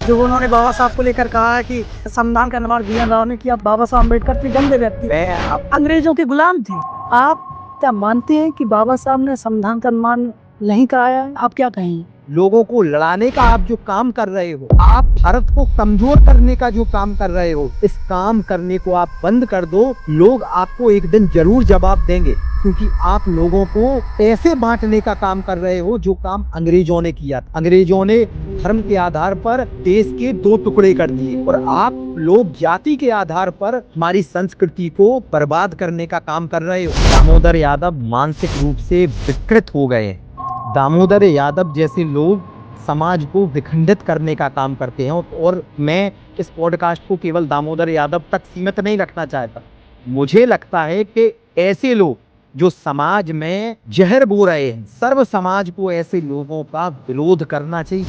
जो उन्होंने बाबा साहब को लेकर कहा है कि संविधान का निर्माण बी एन राव ने किया। बाबा साहब अम्बेडकर थे गंदे व्यक्ति, अंग्रेजों के गुलाम थे। आप क्या मानते हैं कि बाबा साहब ने संविधान का निर्माण नहीं कराया है? आप क्या कहेंगे? लोगों को लड़ाने का आप जो काम कर रहे हो, आप भारत को कमजोर करने का जो काम कर रहे हो, इस काम करने को आप बंद कर दो। लोग आपको एक दिन जरूर जवाब देंगे, क्योंकि आप लोगों को पैसे बांटने का काम कर रहे हो, जो काम अंग्रेजों ने किया। अंग्रेजों ने धर्म के आधार पर देश के दो टुकड़े कर दिए, और आप लोग जाति के आधार पर हमारी संस्कृति को बर्बाद करने का काम कर रहे हो। दामोदर यादव मानसिक रूप से विकृत हो गए हैं। दामोदर यादव जैसे लोग समाज को विखंडित करने का काम करते हैं, और मैं इस पॉडकास्ट को केवल दामोदर यादव तक सीमित नहीं रखना चाहता। मुझे लगता है कि ऐसे लोग जो समाज में जहर बो रहे हैं, सर्व समाज को ऐसे लोगों का विरोध करना चाहिए।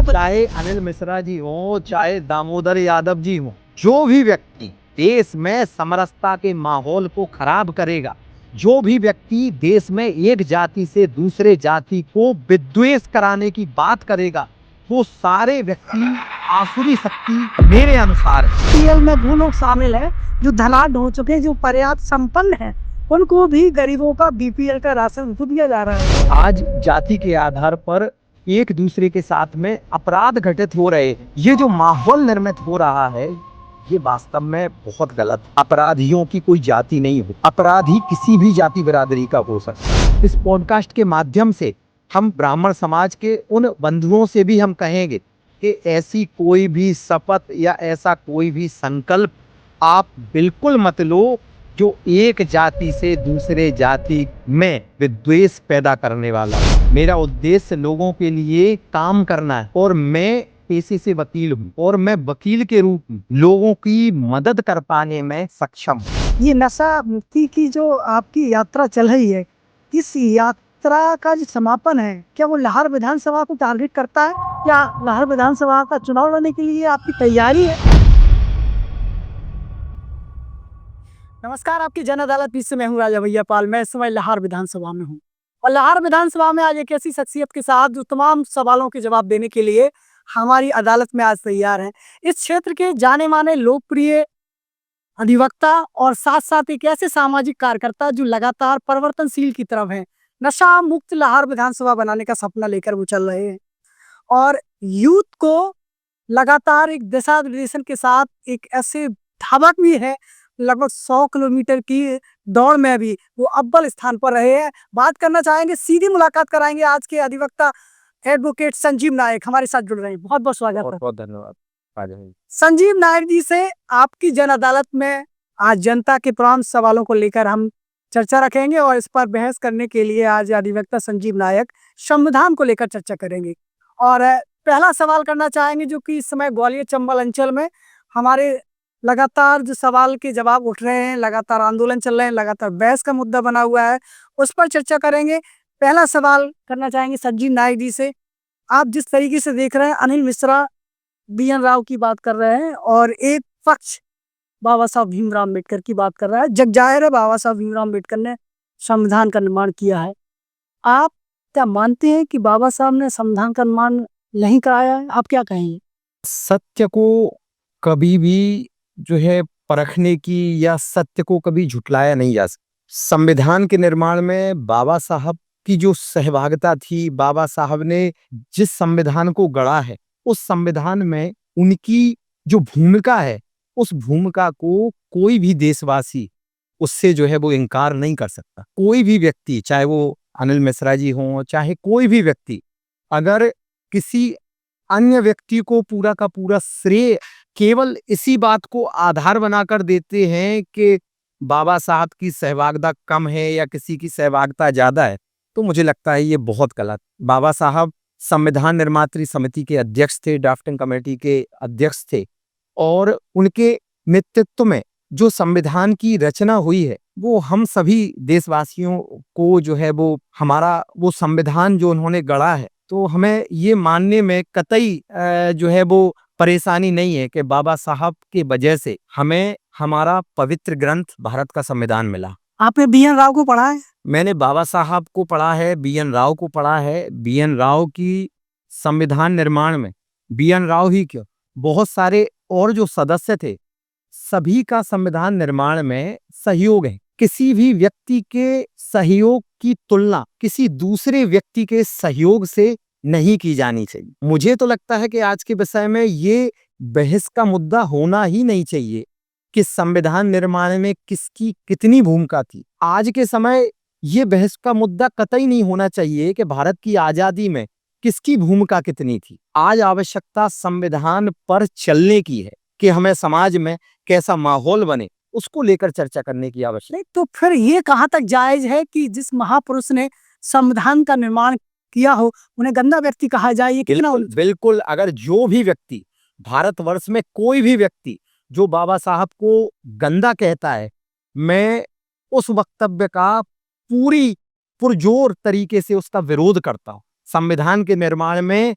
चाहे अनिल मिश्रा जी हो, चाहे दामोदर यादव जी हो, जो भी व्यक्ति देश में समरसता के माहौल को खराब करेगा, जो भी व्यक्ति देश में एक जाति से दूसरे जाति को विद्वेष कराने की बात करेगा, वो सारे व्यक्ति आसुरी शक्ति मेरे अनुसार बीपीएल में वो लोग शामिल हैं जो धनाढ्य हो चुके हैं, जो पर्याप्त संपन्न हैं, उनको भी गरीबों का बीपीएल का राशन दिया जा रहा है। आज जाति के आधार पर एक दूसरे के साथ में अपराध घटित हो रहे हैं। ये जो माहौल निर्मित हो रहा है, ये वास्तव में बहुत गलत। अपराधियों की कोई जाति नहीं हो, अपराधी किसी भी जाति बिरादरी का हो सकता है। इस पॉडकास्ट के माध्यम से हम ब्राह्मण समाज के उन बंधुओं से भी हम कहेंगे कि ऐसी कोई भी शपथ या ऐसा कोई भी संकल्प आप बिल्कुल मत लो जो एक जाति से दूसरे जाति में विद्वेष पैदा करने वाला। मेरा उद्देश्य लोगों के लिए काम करना है, और मैं पेशे से वकील हूँ, और मैं वकील के रूप में लोगों की मदद कर पाने में सक्षम हूँ। ये नशा मुक्ति की जो आपकी यात्रा चल रही है, इस यात्रा का जो समापन है, क्या वो लाहौर विधानसभा को टारगेट करता है, या लाहौर विधानसभा का चुनाव लड़ने के लिए आपकी तैयारी है? नमस्कार, आपकी जन अदालत बीच से मैं हूँ राजा भैया पाल। मैं इस समय लाहौर विधानसभा में हूँ, और लाहौर विधानसभा में आज एक ऐसी शख्सियत के साथ जो तमाम सवालों के जवाब देने के लिए हमारी अदालत में आज तैयार हैं। इस क्षेत्र के जाने माने लोकप्रिय अधिवक्ता और साथ साथ एक ऐसे सामाजिक कार्यकर्ता जो लगातार परिवर्तनशील की तरफ हैं। नशा मुक्त लाहौर विधानसभा बनाने का सपना लेकर वो चल रहे हैं, और यूथ को लगातार एक दिशा निर्देशन के साथ एक ऐसे धावक भी है, लगभग 100 किलोमीटर की दौड़ में भी वो अव्वल स्थान पर रहे हैं। बात करना चाहेंगे, सीधी मुलाकात कराएंगे आज के अधिवक्ता एडवोकेट संजीव नायक हमारे साथ जुड़ रहे हैं। बहुत बहुत स्वागत है। बहुत बहुत धन्यवाद। संजीव नायक जी से आपकी जन अदालत में आज जनता के तमाम सवालों को लेकर हम चर्चा रखेंगे, और इस पर बहस करने के लिए आज अधिवक्ता संजीव नायक संविधान को लेकर चर्चा करेंगे। और पहला सवाल करना चाहेंगे, जो कि इस समय ग्वालियर चंबल अंचल में हमारे लगातार जो सवाल के जवाब उठ रहे हैं, लगातार आंदोलन चल रहे हैं, लगातार बहस का मुद्दा बना हुआ है, उस पर चर्चा करेंगे। पहला सवाल करना चाहेंगे संजीव नायक जी से, आप जिस तरीके से देख रहे हैं, अनिल मिश्रा बी एन राव की बात कर रहे हैं, और एक पक्ष बाबा साहब भीमराव अम्बेडकर की बात कर रहा है। जग जाहिर है बाबा साहब भीमराव अम्बेडकर ने संविधान का निर्माण किया है। आप क्या मानते हैं कि बाबा साहब ने संविधान का निर्माण नहीं कराया है? आप क्या कहेंगे? सत्य को कभी भी जो है परखने की, या सत्य को कभी झुटलाया नहीं जा सकता। संविधान के निर्माण में बाबा साहब की जो सहभागिता थी, बाबा साहब ने जिस संविधान को गढ़ा है, उस संविधान में उनकी जो भूमिका है, उस भूमिका को कोई भी देशवासी उससे जो है वो इनकार नहीं कर सकता। कोई भी व्यक्ति, चाहे वो अनिल मिश्रा जी हों, चाहे कोई भी व्यक्ति, अगर किसी अन्य व्यक्ति को पूरा का पूरा श्रेय केवल इसी बात को आधार बनाकर देते हैं कि बाबा साहब की सहभागिता कम है या किसी की सहभागिता ज्यादा है, तो मुझे लगता है ये बहुत गलत। बाबा साहब संविधान निर्मात्री समिति के अध्यक्ष थे, ड्राफ्टिंग कमेटी के अध्यक्ष थे, और उनके नेतृत्व में जो संविधान की रचना हुई है, वो हम सभी देशवासियों को जो है वो हमारा वो संविधान जो उन्होंने गढ़ा है, तो हमें ये मानने में कतई जो है वो परेशानी नहीं है कि बाबा साहब के वजह से हमें हमारा पवित्र ग्रंथ भारत का संविधान मिला। आपने बी एन राव को पढ़ा है? मैंने बाबा साहब को पढ़ा है, बी एन राव को पढ़ा है। बी एन राव की संविधान निर्माण में, बी एन राव ही क्यों, बहुत सारे और जो सदस्य थे, सभी का संविधान निर्माण में सहयोग है। किसी भी व्यक्ति के सहयोग की तुलना किसी दूसरे व्यक्ति के सहयोग से नहीं की जानी चाहिए। मुझे तो लगता है कि आज के विषय में ये बहस का मुद्दा होना ही नहीं चाहिए कि संविधान निर्माण में किसकी कितनी भूमिका थी। आज के समय ये बहस का मुद्दा कतई नहीं होना चाहिए कि भारत की आजादी में किसकी भूमिका कितनी थी। आज आवश्यकता संविधान पर चलने की है कि हमें समाज में कैसा माहौल बने, उसको लेकर चर्चा करने की आवश्यकता। नहीं तो फिर ये कहाँ तक जायज है कि जिस महापुरुष ने संविधान का निर्माण किया हो उन्हें गंदा व्यक्ति कहा जाए? ये कितना बिल्कुल, अगर जो भी व्यक्ति भारतवर्ष में कोई भी व्यक्ति जो बाबा साहब को गंदा कहता है, मैं उस वक्तव्य का पूरी पुरजोर तरीके से उसका विरोध करता हूं। संविधान के निर्माण में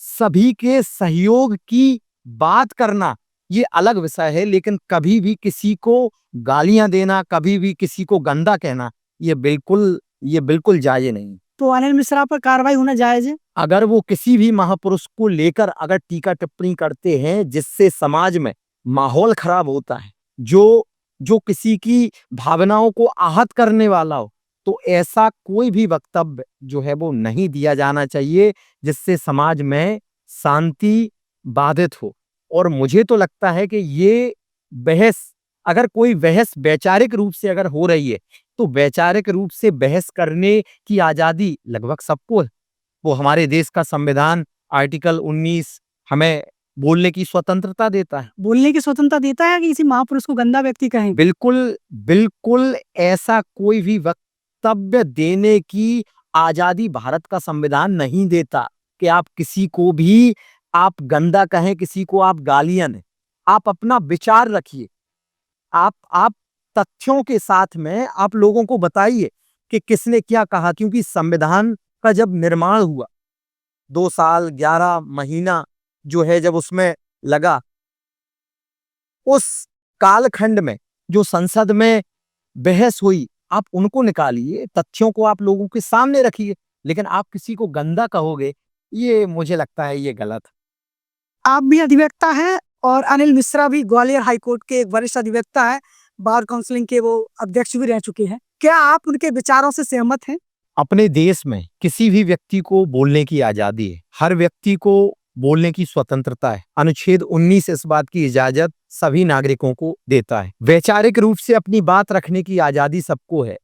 सभी के सहयोग की बात करना ये अलग विषय है, लेकिन कभी भी किसी को गालियां देना, कभी भी किसी को गंदा कहना, ये बिल्कुल जायज नहीं। तो अनिल मिश्रा पर कार्रवाई होना जायज है? अगर वो किसी भी महापुरुष को लेकर अगर टीका टिप्पणी करते हैं जिससे समाज में माहौल खराब होता है, जो किसी की भावनाओं को आहत करने वाला हो, तो ऐसा कोई भी वक्तव्य जो है वो नहीं दिया जाना चाहिए जिससे समाज में शांति बाधित हो। और मुझे तो लगता है कि ये बहस, अगर कोई बहस वैचारिक रूप से अगर हो रही है, तो वैचारिक रूप से बहस करने की आजादी लगभग सबको है। वो हमारे देश का संविधान आर्टिकल 19 हमें बोलने की स्वतंत्रता देता है। बोलने की स्वतंत्रता देता है कि किसी महापुरुष को गंदा व्यक्ति कहें? बिल्कुल ऐसा कोई भी वक्तव्य देने की आजादी भारत का संविधान नहीं देता कि आप किसी को भी आप गंदा कहें, किसी को आप गालियां दें। आप अपना विचार रखिए, आप तथ्यों के साथ में आप लोगों को बताइए कि किसने क्या कहा, क्योंकि संविधान का जब निर्माण हुआ 2 साल 11 महीना जो है जब उसमें लगा, उस कालखंड में जो संसद में बहस हुई, आप उनको निकालिए, तथ्यों को आप लोगों के सामने रखिए, लेकिन आप किसी को गंदा कहोगे, ये मुझे लगता है ये गलत। आप भी अधिवक्ता हैं और अनिल मिश्रा भी ग्वालियर हाईकोर्ट के एक वरिष्ठ अधिवक्ता है, बार काउंसिलिंग के वो अध्यक्ष भी रह चुके हैं। क्या आप उनके विचारों से सहमत हैं? अपने देश में किसी भी व्यक्ति को बोलने की आजादी है, हर व्यक्ति को बोलने की स्वतंत्रता है। अनुच्छेद 19 इस बात की इजाजत सभी नागरिकों को देता है। वैचारिक रूप से अपनी बात रखने की आजादी सबको है,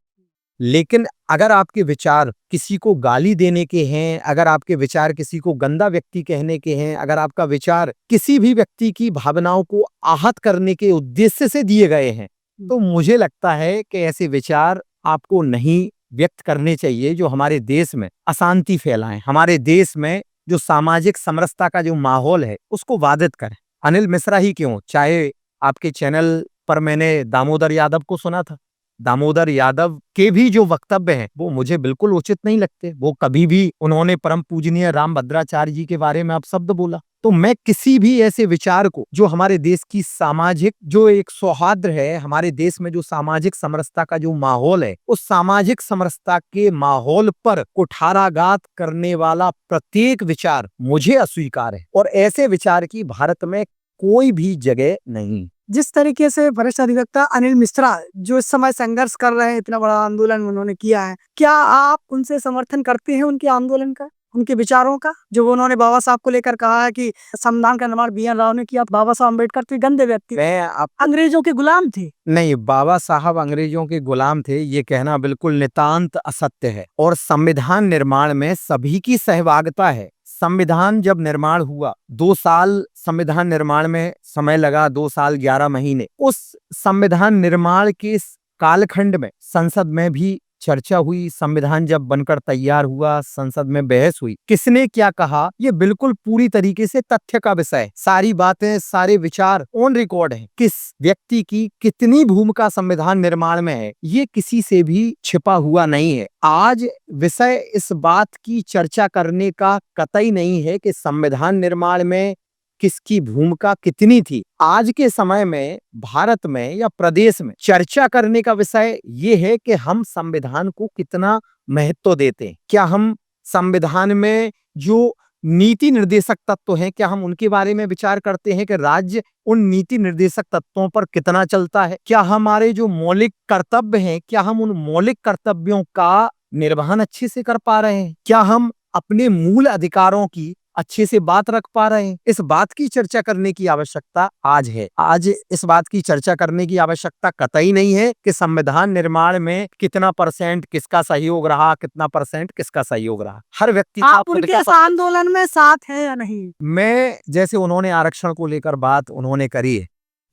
लेकिन अगर आपके विचार किसी को गाली देने के हैं, अगर आपके विचार किसी को गंदा व्यक्ति कहने के हैं, अगर आपका विचार किसी भी व्यक्ति की भावनाओं को आहत करने के उद्देश्य से दिए गए हैं, तो मुझे लगता है कि ऐसे विचार आपको नहीं व्यक्त करने चाहिए जो हमारे देश में अशांति फैलाएं, हमारे देश में जो सामाजिक समरसता का जो माहौल है उसको बाधित करें। अनिल मिश्रा ही क्यों, चाहे आपके चैनल पर मैंने दामोदर यादव को सुना था, दामोदर यादव के भी जो वक्तव्य हैं वो मुझे बिल्कुल उचित नहीं लगते। वो कभी भी उन्होंने परम पूजनीय रामभद्राचार्य जी के बारे में अपशब्द बोला। तो मैं किसी भी ऐसे विचार को जो हमारे देश की सामाजिक जो एक सौहार्द है, हमारे देश में जो सामाजिक समरसता का जो माहौल है, उस सामाजिक समरसता के माहौल पर कुठाराघात करने वाला प्रत्येक विचार मुझे अस्वीकार है और ऐसे विचार की भारत में कोई भी जगह नहीं। जिस तरीके से वरिष्ठ अधिवक्ता अनिल मिश्रा जो इस समय संघर्ष कर रहे हैं, इतना बड़ा आंदोलन उन्होंने किया है, क्या आप उनसे समर्थन करते हैं उनके आंदोलन का, उनके विचारों का? जो उन्होंने बाबा साहब को लेकर कहा है कि संविधान का निर्माण बी.एन. राव ने किया, बाबा साहब अम्बेडकर तो गंदे व्यक्ति, अंग्रेजों के गुलाम थे। नहीं, बाबा साहब अंग्रेजों के गुलाम थे ये कहना बिल्कुल नितांत असत्य है। और संविधान निर्माण में सभी की सहभागिता है। संविधान जब निर्माण हुआ 2 साल संविधान निर्माण में समय लगा, 2 साल 11 महीने। उस संविधान निर्माण के इस कालखंड में संसद में भी चर्चा हुई, संविधान जब बनकर तैयार हुआ संसद में बहस हुई, किसने क्या कहा ये बिल्कुल पूरी तरीके से तथ्य का विषय है। सारी बातें सारे विचार ऑन रिकॉर्ड हैं। किस व्यक्ति की कितनी भूमिका संविधान निर्माण में है ये किसी से भी छिपा हुआ नहीं है। आज विषय इस बात की चर्चा करने का कतई नहीं है कि संविधान निर्माण में किसकी भूमिका कितनी थी। आज के समय में भारत में या प्रदेश में चर्चा करने का विषय ये है कि हम संविधान को कितना महत्व देते हैं। क्या हम संविधान में जो नीति निर्देशक तत्व हैं, क्या हम उनके बारे में विचार करते हैं कि राज्य उन नीति निर्देशक तत्वों पर कितना चलता है? क्या हमारे जो मौलिक कर्तव्य हैं, क्या हम उन मौलिक कर्तव्यों का निर्वहन अच्छे से कर पा रहे हैं? क्या हम अपने मूल अधिकारों की अच्छे से बात रख पा रहे हैं? इस बात की चर्चा करने की आवश्यकता आज है। आज इस बात की चर्चा करने की आवश्यकता कतई नहीं है कि संविधान निर्माण में कितना परसेंट किसका सहयोग रहा, कितना परसेंट किसका सहयोग रहा। हर व्यक्ति का आप खुद उनके का इस आंदोलन में साथ हैं या नहीं? मैं जैसे उन्होंने आरक्षण को लेकर बात उन्होंने करी है,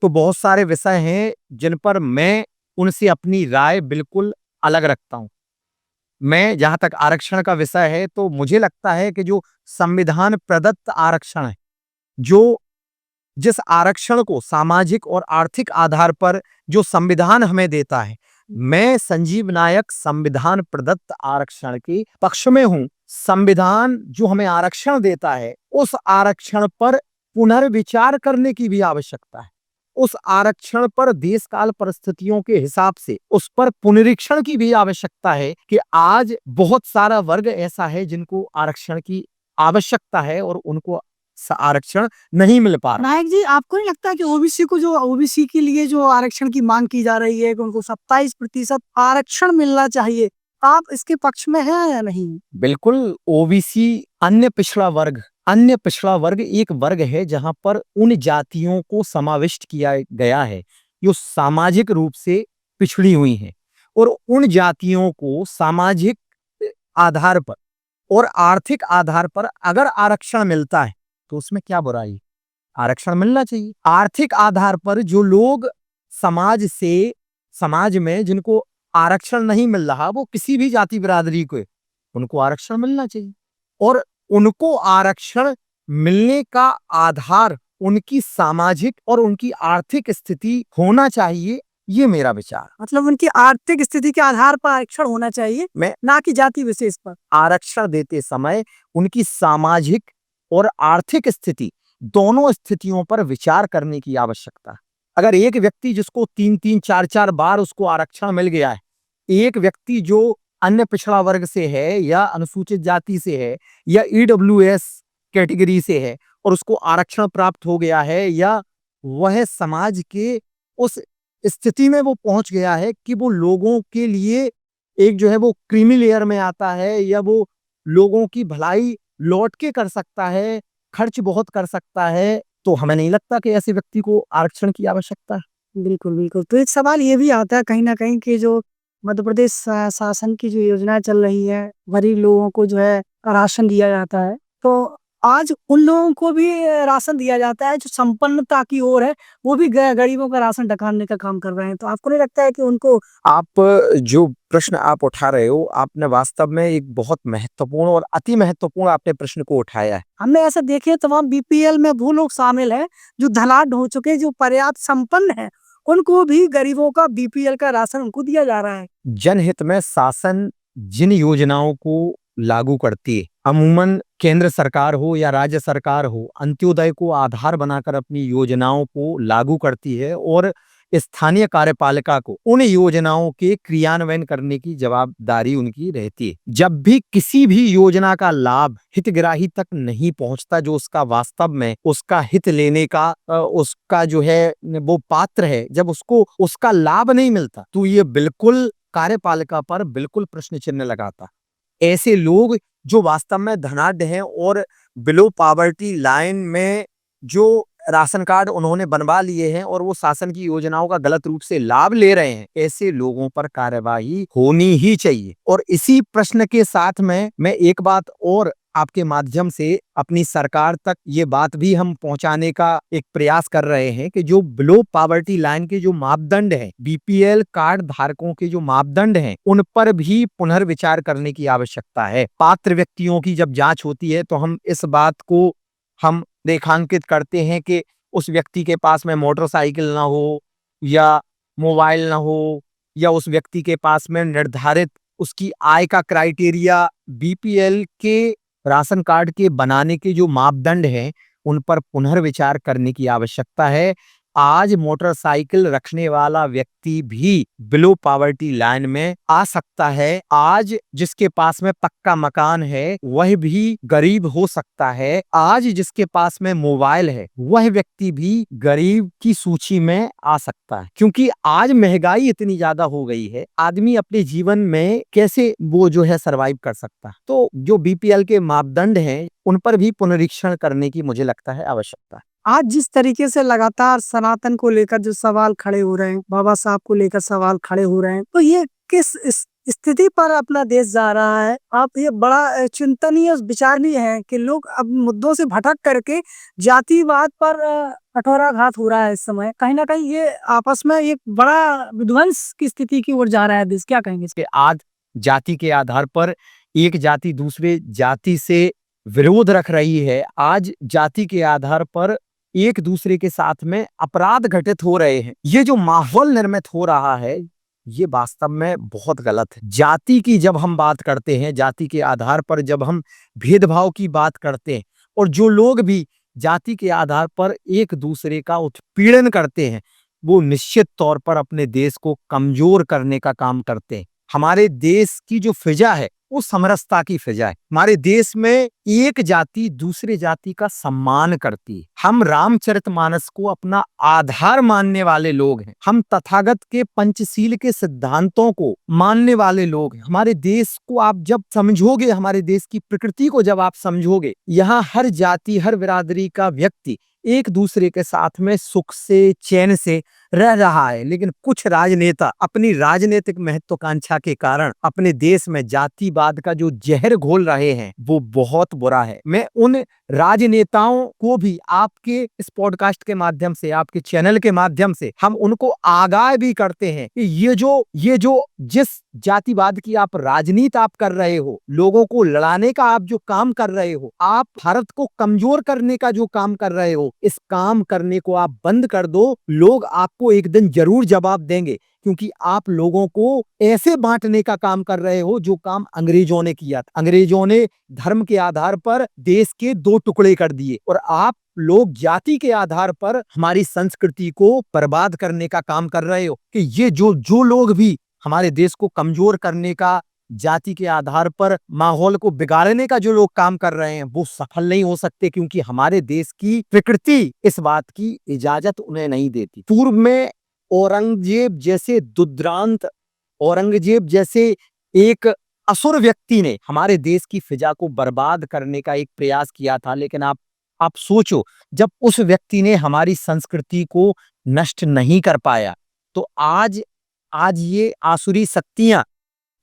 तो बहुत सारे विषय हैं जिन पर मैं उनसे अपनी राय बिल्कुल अलग रखता हूं। मैं जहां तक आरक्षण का विषय है, तो मुझे लगता है कि जो संविधान प्रदत्त आरक्षण है, जो जिस आरक्षण को सामाजिक और आर्थिक आधार पर जो संविधान हमें देता है, मैं संजीव नायक संविधान प्रदत्त आरक्षण के पक्ष में हूं। संविधान जो हमें आरक्षण देता है, उस आरक्षण पर पुनर्विचार करने की भी आवश्यकता है। उस आरक्षण पर देश काल परिस्थितियों के हिसाब से उस पर पुनरीक्षण की भी आवश्यकता है कि आज बहुत सारा वर्ग ऐसा है जिनको आरक्षण की आवश्यकता है और उनको आरक्षण नहीं मिल पा रहा। नायक जी, आपको नहीं लगता कि ओबीसी को जो ओबीसी के लिए जो आरक्षण की मांग की जा रही है कि उनको 27% आरक्षण मिलना चाहिए, आप इसके पक्ष में हैं या नहीं? बिल्कुल, ओबीसी अन्य पिछड़ा वर्ग एक वर्ग है जहां पर उन जातियों को समाविष्ट किया गया है जो सामाजिक रूप से पिछड़ी हुई हैं, और उन जातियों को सामाजिक आधार पर और आर्थिक आधार पर अगर आरक्षण मिलता है तो उसमें क्या बुराई? आरक्षण मिलना चाहिए। आर्थिक आधार पर जो लोग समाज में जिनको आरक्षण नहीं मिल रहा, वो किसी भी जाति बिरादरी को, उनको आरक्षण मिलना चाहिए, और उनको आरक्षण मिलने का आधार उनकी सामाजिक और उनकी आर्थिक स्थिति होना चाहिए। ये मेरा विचार। मतलब उनकी आर्थिक स्थिति के आधार पर आरक्षण होना चाहिए, मैं ना कि जाति विशेष पर। आरक्षण देते समय उनकी सामाजिक और आर्थिक स्थिति, दोनों स्थितियों पर विचार करने की आवश्यकता है। अगर एक व्यक्ति जिसको 3-3, 4-4 बार उसको आरक्षण मिल गया है, एक व्यक्ति जो अन्य पिछड़ा वर्ग से है या अनुसूचित जाति से है या ईडब्ल्यूएस कैटेगरी से है और उसको आरक्षण प्राप्त हो गया है, या वह समाज के उस स्थिति में वो पहुंच गया है कि वो लोगों के लिए एक जो है वो क्रीमी लेयर में आता है, या वो लोगों की भलाई लौट के कर सकता है, खर्च बहुत कर सकता है, तो हमें नहीं लगता कि ऐसे व्यक्ति को आरक्षण की आवश्यकता है। बिल्कुल, बिल्कुल। तो एक सवाल ये भी आता है कहीं न कहीं कि जो मध्य प्रदेश शासन की जो योजना चल रही है, गरीब लोगों को जो है राशन दिया जाता है। तो आज उन लोगों को भी राशन दिया जाता है जो संपन्नता की ओर है, वो भी गरीबों का राशन डकारने का काम कर रहे हैं। तो आपको नहीं लगता है कि उनको आप जो प्रश्न आप उठा रहे हो, आपने वास्तव में एक बहुत महत्वपूर्ण और अति महत्वपूर्ण आपने प्रश्न को उठाया है। हमने ऐसा देखे तमाम बीपीएल में वो लोग शामिल हैं जो धनाढ्य हो चुके हैं, जो पर्याप्त संपन्न हैं, उनको भी गरीबों का बीपीएल का राशन उनको दिया जा रहा है। जनहित में शासन जिन योजनाओं को लागू करती है, अमूमन केंद्र सरकार हो या राज्य सरकार हो, अंत्योदय को आधार बनाकर अपनी योजनाओं को लागू करती है, और स्थानीय कार्यपालिका को उन योजनाओं के क्रियान्वयन करने की जवाबदारी उनकी रहती है। जब भी किसी भी योजना का लाभ हितग्राही तक नहीं पहुंचता, जो उसका वास्तव में उसका हित लेने का उसका जो है वो पात्र है, जब उसको उसका लाभ नहीं मिलता, तो ये बिल्कुल कार्यपालिका पर बिल्कुल प्रश्न चिन्ह लगाता। ऐसे लोग जो वास्तव में धनाढ्य हैं और बिलो पॉवर्टी लाइन में जो राशन कार्ड उन्होंने बनवा लिए हैं और वो शासन की योजनाओं का गलत रूप से लाभ ले रहे हैं, ऐसे लोगों पर कार्यवाही होनी ही चाहिए। और इसी प्रश्न के साथ में मैं एक बात और आपके माध्यम से अपनी सरकार तक ये बात भी हम पहुंचाने का एक प्रयास कर रहे हैं कि जो बिलो पॉवर्टी लाइन के जो मापदंड हैं, बीपीएल कार्ड धारकों के जो मापदंड हैं, उन पर भी पुनर्विचार करने की आवश्यकता है। पात्र व्यक्तियों की जब जांच होती है तो हम इस बात को हम रेखांकित करते हैं कि उस व्यक्ति के पास में मोटरसाइकिल ना हो या मोबाइल ना हो, या उस व्यक्ति के पास में निर्धारित उसकी आय का क्राइटेरिया बीपीएल के राशन कार्ड के बनाने के जो मापदंड हैं, उन पर पुनर्विचार करने की आवश्यकता है। आज मोटरसाइकिल रखने वाला व्यक्ति भी बिलो पॉवर्टी लाइन में आ सकता है। आज जिसके पास में पक्का मकान है वह भी गरीब हो सकता है। आज जिसके पास में मोबाइल है वह व्यक्ति भी गरीब की सूची में आ सकता है, क्योंकि आज महंगाई इतनी ज्यादा हो गई है। आदमी अपने जीवन में कैसे वो जो है सरवाइव कर सकता है। तो जो बीपीएल के मापदंड हैं उन पर भी पुनरीक्षण करने की मुझे लगता है आवश्यकता है। आज जिस तरीके से लगातार सनातन को लेकर जो सवाल खड़े हो रहे हैं, बाबा साहब को लेकर सवाल खड़े हो रहे हैं, तो ये किस स्थिति पर अपना देश जा रहा है? आप ये बड़ा चिंतनीय विचारणीय है कि लोग अब मुद्दों से भटक करके जातिवाद पर कठोराघात हो रहा है। इस समय कहीं ना कहीं ये आपस में एक बड़ा विध्वंस की स्थिति की ओर जा रहा है देश। क्या कहेंगे? कि आज जाति के आधार पर एक जाति दूसरे जाति से विरोध रख रही है। आज जाति के आधार पर एक दूसरे के साथ में अपराध घटित हो रहे हैं। ये जो माहौल निर्मित हो रहा है ये वास्तव में बहुत गलत है। जाति की जब हम बात करते हैं, जाति के आधार पर जब हम भेदभाव की बात करते हैं और जो लोग भी जाति के आधार पर एक दूसरे का उत्पीड़न करते हैं वो निश्चित तौर पर अपने देश को कमजोर करने का काम करते हैं। हमारे देश की जो फिजा है वो समरसता की फिजा है। हमारे देश में एक जाति दूसरे जाति का सम्मान करती है। हम रामचरितमानस को अपना आधार मानने वाले लोग हैं। हम तथागत के पंचशील के सिद्धांतों को मानने वाले लोग हैं। हमारे देश को आप जब समझोगे, हमारे देश की प्रकृति को जब आप समझोगे, यहाँ हर जाति हर बिरादरी का व्यक्ति एक दूसरे के साथ में सुख से चैन से रह रहा है। लेकिन कुछ राजनेता अपनी राजनीतिक महत्वाकांक्षा के कारण अपने देश में जातिवाद का जो जहर घोल रहे हैं वो बहुत बुरा है। मैं उन राजनेताओं को भी आपके इस पॉडकास्ट के माध्यम से, आपके चैनल के माध्यम से हम उनको आगाह भी करते हैं कि ये जो जिस जातिवाद की आप राजनीति आप कर रहे हो, लोगों को लड़ाने का आप जो काम कर रहे हो, आप भारत को कमजोर करने का जो काम कर रहे हो, इस काम करने को आप बंद कर दो। लोग आपको एक दिन जरूर जवाब देंगे, क्योंकि आप लोगों को ऐसे बांटने का काम कर रहे हो जो काम अंग्रेजों ने किया था। अंग्रेजों ने धर्म के आधार पर देश के दो टुकड़े कर दिए और आप लोग जाति के आधार पर हमारी संस्कृति को बर्बाद करने का काम कर रहे हो। कि ये जो लोग भी हमारे देश को कमजोर करने का, जाति के आधार पर माहौल को बिगाड़ने का जो लोग काम कर रहे हैं वो सफल नहीं हो सकते, क्योंकि हमारे देश की प्रकृति इस बात की इजाजत उन्हें नहीं देती। पूर्व में औरंगजेब जैसे दुर्दांत, औरंगजेब जैसे एक असुर व्यक्ति ने हमारे देश की फिजा को बर्बाद करने का एक प्रयास किया था। लेकिन आप सोचो, जब उस व्यक्ति ने हमारी संस्कृति को नष्ट नहीं कर पाया तो आज ये आसुरी शक्तियां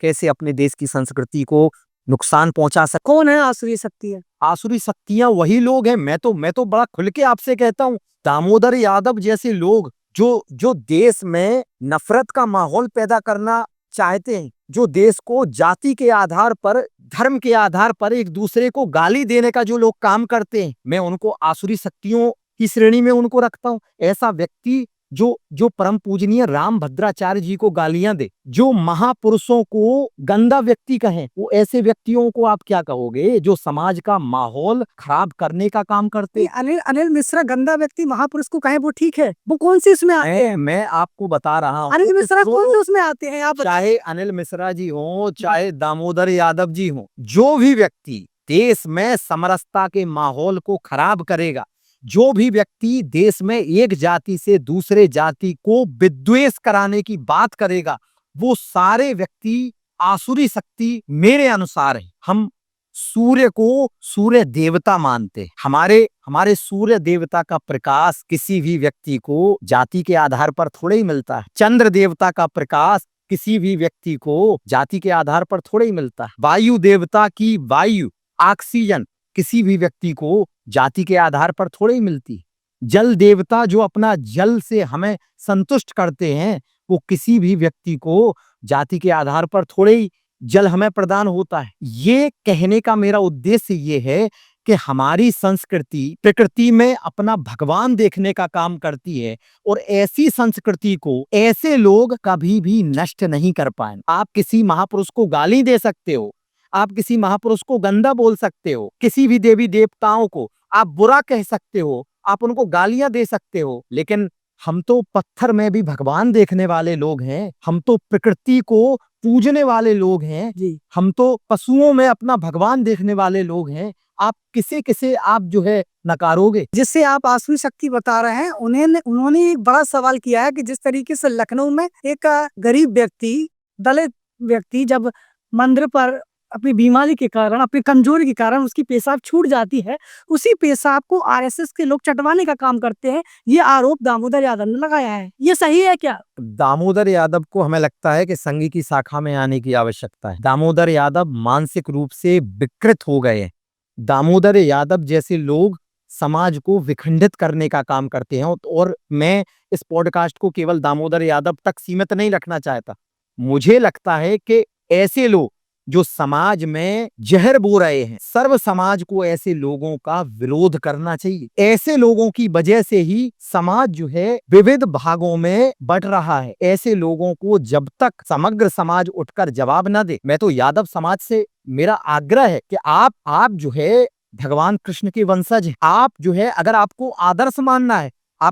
कैसे अपने देश की संस्कृति को नुकसान पहुंचा सकती? कौन है आसुरी शक्तियां? आसुरी शक्तियां वही लोग हैं। मैं तो बड़ा खुल के आपसे कहता हूं, दामोदर यादव जैसे लोग जो देश में नफरत का माहौल पैदा करना चाहते हैं, जो देश को जाति के आधार पर, धर्म के आधार पर एक दूसरे को गाली देने का जो लोग काम करते हैं, मैं उनको आसुरी शक्तियों की श्रेणी में उनको रखता हूं। ऐसा व्यक्ति जो परम पूजनीय राम भद्राचार्य जी को गालियां दे, जो महापुरुषों को गंदा व्यक्ति कहें, वो ऐसे व्यक्तियों को आप क्या कहोगे जो समाज का माहौल खराब करने का काम करते? अनिल मिश्रा गंदा व्यक्ति महापुरुष को कहे वो ठीक है? वो कौन सी उसमें आते हैं? मैं आपको बता रहा हूँ, अनिल मिश्रा कौन से उसमें आते हैं? आप चाहे अनिल मिश्रा जी हो, चाहे दामोदर यादव जी हो, जो भी व्यक्ति देश में समरसता के माहौल को खराब करेगा, जो भी व्यक्ति देश में एक जाति से दूसरे जाति को विद्वेष कराने की बात करेगा, वो सारे व्यक्ति आसुरी शक्ति मेरे अनुसार है। हम सूर्य को सूर्य देवता मानते, हमारे सूर्य देवता का प्रकाश किसी भी व्यक्ति को जाति के आधार पर थोड़े ही मिलता है। चंद्र देवता का प्रकाश किसी भी व्यक्ति को जाति के आधार पर थोड़े ही मिलता है। वायु देवता की वायु, ऑक्सीजन किसी भी व्यक्ति को जाति के आधार पर थोड़े ही मिलती। जल देवता जो अपना जल से हमें संतुष्ट करते हैं, वो किसी भी व्यक्ति को जाति के आधार पर थोड़े ही जल हमें प्रदान होता है। ये कहने का मेरा उद्देश्य ये है कि हमारी संस्कृति प्रकृति में अपना भगवान देखने का काम करती है और ऐसी संस्कृति को ऐसे लोग कभी भी नष्ट नहीं कर पाए। आप किसी महापुरुष को गाली दे सकते हो, आप किसी महापुरुष को गंदा बोल सकते हो, किसी भी देवी देवताओं को आप बुरा कह सकते हो, आप उनको गालियां दे सकते हो, लेकिन हम तो पत्थर में भी भगवान देखने वाले लोग हैं, हम तो प्रकृति को पूजने वाले लोग हैं, जी हम तो पशुओं में अपना भगवान देखने वाले लोग हैं। आप किसे किसे आप जो है नकारोगे? जिससे आप आसुरी शक्ति बता रहे हैं, उन्होंने एक बड़ा सवाल किया है कि जिस तरीके से लखनऊ में एक गरीब व्यक्ति, दलित व्यक्ति जब मंदिर पर अपनी बीमारी के कारण, अपनी कमजोरी के कारण उसकी पेशाब छूट जाती है, उसी पेशाब को आरएसएस के लोग चटवाने का काम करते हैं। ये आरोप दामोदर यादव ने लगाया है, ये सही है क्या? दामोदर यादव को हमें लगता है कि संघ की शाखा में आने की आवश्यकता है। दामोदर यादव मानसिक रूप से विकृत हो गए हैं। दामोदर यादव जैसे लोग समाज को विखंडित करने का काम करते हैं, और मैं इस पॉडकास्ट को केवल दामोदर यादव तक सीमित नहीं रखना चाहता। मुझे लगता है कि ऐसे लोग जो समाज में जहर बो रहे हैं, सर्व समाज को ऐसे लोगों का विरोध करना चाहिए। ऐसे लोगों की वजह से ही समाज जो है विविध भागों में बंट रहा है। ऐसे लोगों को जब तक समग्र समाज उठकर जवाब न दे, मैं तो यादव समाज से मेरा आग्रह है कि आप जो है भगवान कृष्ण के वंशज हैं। आप जो है अगर आपको आदर्श मानना है,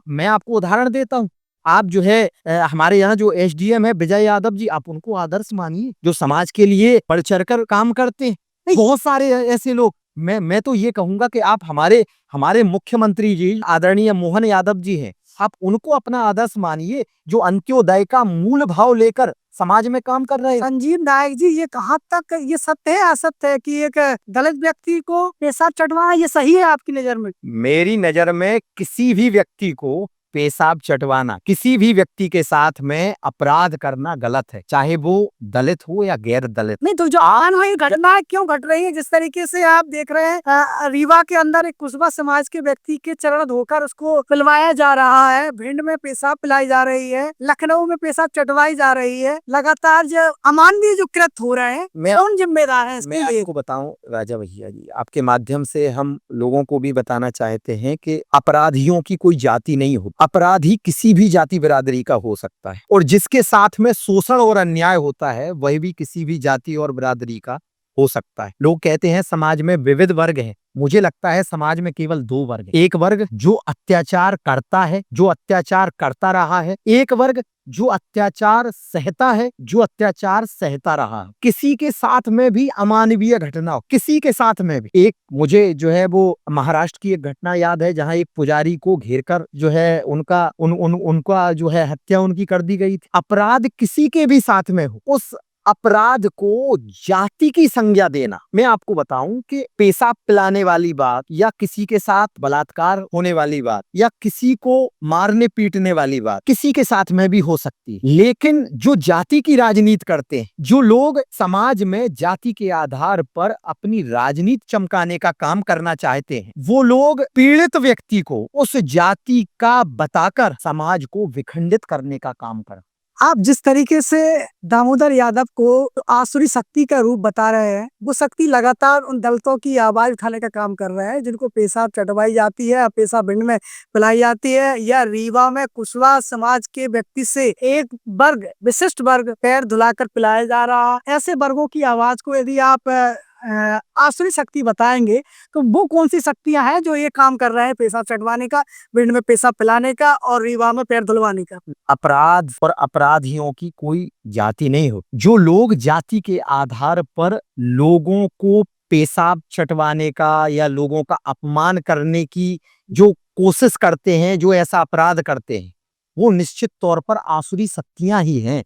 मैं आपको उदाहरण देता हूँ। आप जो है हमारे यहाँ जो एसडीएम है विजय यादव जी, आप उनको आदर्श मानिए, जो समाज के लिए बढ़ चढ़कर काम करते हैं। बहुत सारे ऐसे लोग, मैं तो ये कहूंगा कि आप हमारे मुख्यमंत्री जी आदरणीय मोहन यादव जी हैं, आप उनको अपना आदर्श मानिए, जो अंत्योदय का मूल भाव लेकर समाज में काम कर रहे हैं। संजीव नायक जी, ये कहाँ तक ये सत्य है असत्य है कि एक दलित व्यक्ति को पेशाब चटवाना ये सही है आपकी नजर में? मेरी नजर में किसी भी व्यक्ति को पेशाब चटवाना, किसी भी व्यक्ति के साथ में अपराध करना गलत है, चाहे वो दलित हो या गैर दलित। नहीं, तो जो अनहोनी घटनाएं क्यों घट रही है? जिस तरीके से आप देख रहे हैं, रीवा के अंदर एक कुशवा समाज के व्यक्ति के चरण धोकर उसको पिलवाया जा रहा है, भिंड में पेशाब पिलाई जा रही है, लखनऊ में पेशाब चटवाई जा रही है, लगातार जो अमानवीय जो कृत्य हो रहे हैं, कौन जिम्मेदार है इसके मैं लिए? आपको बताऊं राजा भैया जी, आपके माध्यम से हम लोगों को भी बताना चाहते हैं कि अपराधियों की कोई जाति नहीं हो। अपराधी किसी भी जाति बिरादरी का हो सकता है, और जिसके साथ में शोषण और अन्याय होता है वह भी किसी भी जाति और बिरादरी का हो सकता है। लोग कहते हैं समाज में विविध वर्ग हैं, मुझे लगता है समाज में केवल दो वर्ग हैं। एक वर्ग जो अत्याचार करता है, जो अत्याचार करता रहा है, एक वर्ग जो अत्याचार सहता है, जो अत्याचार सहता रहा है। किसी के साथ में भी अमानवीय घटना हो, किसी के साथ में भी। एक मुझे जो है वो महाराष्ट्र की एक घटना याद है, जहां एक पुजारी को घेरकर जो है उनका जो है हत्या उनकी कर दी गई थी। अपराध किसी के भी साथ में हो, उस अपराध को जाति की संज्ञा देना, मैं आपको बताऊं कि पेशाब पिलाने वाली बात, या किसी के साथ बलात्कार होने वाली बात, या किसी को मारने पीटने वाली बात किसी के साथ में भी हो सकती है। लेकिन जो जाति की राजनीति करते हैं, जो लोग समाज में जाति के आधार पर अपनी राजनीति चमकाने का काम करना चाहते हैं, वो लोग पीड़ित व्यक्ति को उस जाति का बताकर समाज को विखंडित करने का काम कर। आप जिस तरीके से दामोदर यादव को आसुरी शक्ति का रूप बता रहे हैं, वो शक्ति लगातार उन दलितों की आवाज उठाने का काम कर रहा है, जिनको पेशाब चटवाई जाती है, पेशाब भिंड में पिलाई जाती है, या रीवा में कुशवा समाज के व्यक्ति से एक वर्ग, विशिष्ट वर्ग पैर धुलाकर पिलाया जा रहा है। ऐसे वर्गों की आवाज को यदि आप आसुरी शक्ति बताएंगे, तो वो कौन सी शक्तियां हैं जो ये काम कर रहे हैं, पेशाब चटवाने का, भिंड में पेशाब पिलाने का और रीवा में पैर धुलवाने का? अपराध और अपराधियों की कोई जाति नहीं हो। जो लोग जाति के आधार पर लोगों को पेशाब चटवाने का या लोगों का अपमान करने की जो कोशिश करते हैं, जो ऐसा अपराध करते हैं, वो निश्चित तौर पर आसुरी शक्तियां ही हैं।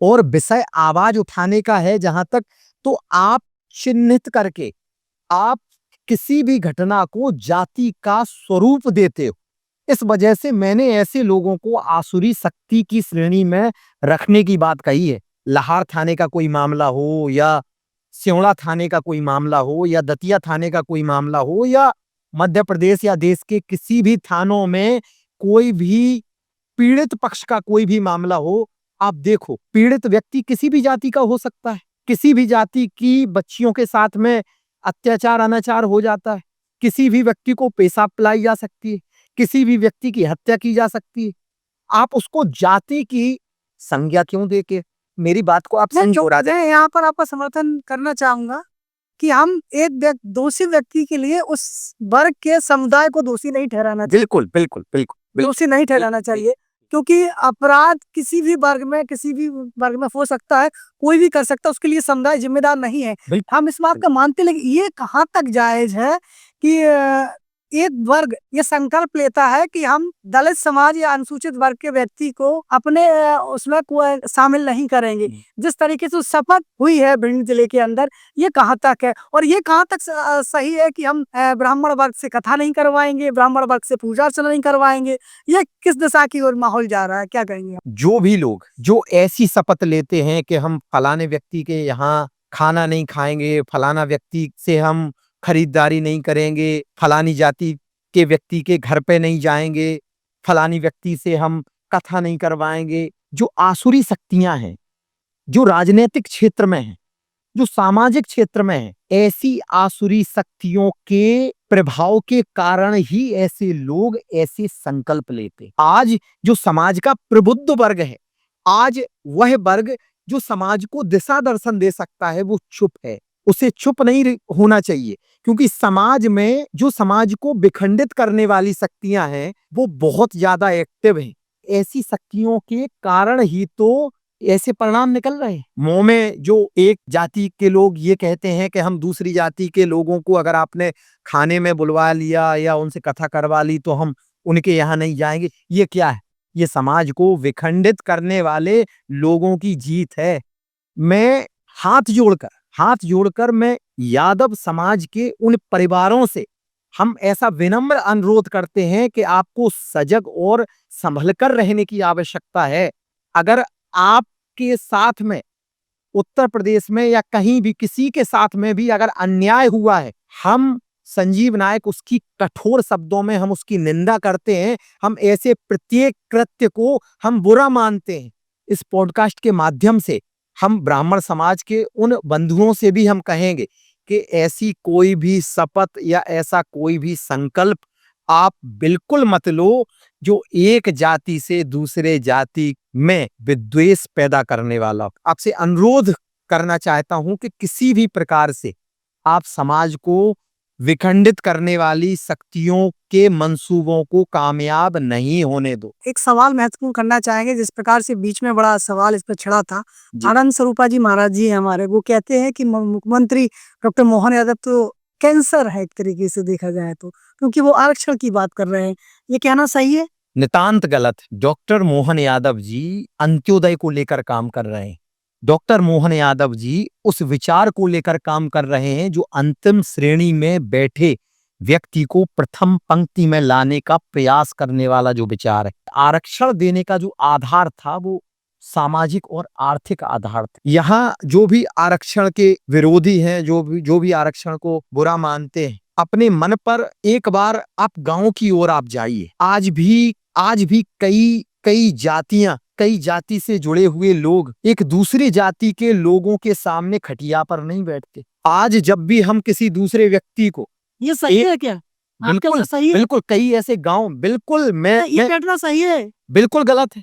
और विषय आवाज उठाने का है जहां तक, तो आप चिन्हित करके आप किसी भी घटना को जाति का स्वरूप देते हो। इस वजह से मैंने ऐसे लोगों को आसुरी शक्ति की श्रेणी में रखने की बात कही है। लाहौर थाने का कोई मामला हो, या सियोड़ा थाने का कोई मामला हो, या दतिया थाने का कोई मामला हो, या मध्य प्रदेश या देश के किसी भी थानों में कोई भी पीड़ित पक्ष का कोई भी मामला हो, आप देखो, पीड़ित व्यक्ति किसी भी जाति का हो सकता है। किसी भी जाति की बच्चियों के साथ में अत्याचार अनाचार हो जाता है, किसी भी व्यक्ति को पेशाब पिलाई जा सकती है, किसी भी व्यक्ति की हत्या की जा सकती है। आप उसको जाति की संज्ञा क्यों देके, मेरी बात को आप समझो राजा। मैं यहाँ पर आपका समर्थन करना चाहूंगा कि हम एक दोषी व्यक्ति के लिए उस वर्ग के समुदाय को दोषी नहीं ठहराना चाहिए। बिल्कुल बिल्कुल बिल्कुल दोषी नहीं ठहराना चाहिए, क्योंकि अपराध किसी भी वर्ग में हो सकता है, कोई भी कर सकता है, उसके लिए समुदाय जिम्मेदार नहीं है। बिल्कुल। हम इस बात का मानते हैं, लेकिन ये कहाँ तक जायज़ है कि एक वर्ग ये संकल्प लेता है कि हम दलित समाज या अनुसूचित वर्ग के व्यक्ति को अपने उसमें शामिल नहीं करेंगे। जिस तरीके से शपथ हुई है भिंड जिले के अंदर, ये कहाँ तक है? और ये कहाँ तक सही है कि हम ब्राह्मण वर्ग से कथा नहीं करवाएँगे, ब्राह्मण वर्ग से पूजा अर्चना नहीं करवाएँगे? ये किस दिशा की ओर माहौल जा रहा है? क्या कहेंगे आप? जो भी लोग जो ऐसी शपथ लेते हैं कि हम फलाने व्यक्ति के यहाँ खाना नहीं खाएंगे, फलाना व्यक्ति से हम खरीदारी नहीं करेंगे, फलानी जाति के व्यक्ति के घर पे नहीं जाएंगे, फलानी व्यक्ति से हम कथा नहीं करवाएंगे, जो आसुरी शक्तियां हैं, जो राजनीतिक क्षेत्र में हैं, जो सामाजिक क्षेत्र में है, ऐसी आसुरी शक्तियों के प्रभाव के कारण ही ऐसे लोग ऐसे संकल्प लेते। आज जो समाज का प्रबुद्ध वर्ग है, आज वह वर्ग जो समाज को दिशा दर्शन दे सकता है, वो चुप है। उसे चुप नहीं होना चाहिए, क्योंकि समाज में जो समाज को विखंडित करने वाली शक्तियां हैं, वो बहुत ज्यादा एक्टिव हैं। ऐसी शक्तियों के कारण ही तो ऐसे परिणाम निकल रहे हैं। मुंह में जो एक जाति के लोग ये कहते हैं कि हम दूसरी जाति के लोगों को अगर आपने खाने में बुलवा लिया या उनसे कथा करवा ली तो हम उनके यहाँ नहीं जाएंगे। ये क्या है? ये समाज को विखंडित करने वाले लोगों की जीत है। मैं हाथ जोड़कर मैं यादव समाज के उन परिवारों से हम ऐसा विनम्र अनुरोध करते हैं कि आपको सजग और संभल कर रहने की आवश्यकता है। अगर आपके साथ में उत्तर प्रदेश में या कहीं भी किसी के साथ में भी अगर अन्याय हुआ है, हम संजीव नायक उसकी कठोर शब्दों में हम उसकी निंदा करते हैं। हम ऐसे प्रत्येक कृत्य को हम बुरा मानते हैं। इस पॉडकास्ट के माध्यम से हम ब्राह्मण समाज के उन बंधुओं से भी हम कहेंगे कि ऐसी कोई भी शपथ या ऐसा कोई भी संकल्प आप बिल्कुल मत लो जो एक जाति से दूसरे जाति में विद्वेष पैदा करने वाला। आपसे अनुरोध करना चाहता हूं कि किसी भी प्रकार से आप समाज को विखंडित करने वाली शक्तियों के मंसूबों को कामयाब नहीं होने दो। एक सवाल महत्वपूर्ण करना चाहेंगे, जिस प्रकार से बीच में बड़ा सवाल इस पर छिड़ा था। जी। आनंद स्वरूपा जी महाराज जी हैं हमारे, वो कहते हैं कि मुख्यमंत्री डॉक्टर मोहन यादव तो कैंसर है एक तरीके से देखा जाए तो, क्योंकि वो आरक्षण की बात कर रहे हैं। ये कहना सही है? नितांत गलत। डॉक्टर मोहन यादव जी अंत्योदय को लेकर काम कर रहे हैं। डॉक्टर मोहन यादव जी उस विचार को लेकर काम कर रहे हैं जो अंतिम श्रेणी में बैठे व्यक्ति को प्रथम पंक्ति में लाने का प्रयास करने वाला जो विचार है। आरक्षण देने का जो आधार था वो सामाजिक और आर्थिक आधार था। यहाँ जो भी आरक्षण के विरोधी हैं, जो भी आरक्षण को बुरा मानते हैं, अपने मन पर एक बार आप गांव की ओर आप जाइए। आज भी कई जाति से जुड़े हुए लोग एक दूसरी जाति के लोगों के सामने खटिया पर नहीं बैठते। आज जब भी हम किसी दूसरे व्यक्ति को ये सही है क्या? बिल्कुल सही है? बिल्कुल कई ऐसे गांव बिल्कुल ये बैठना सही है? बिल्कुल गलत है।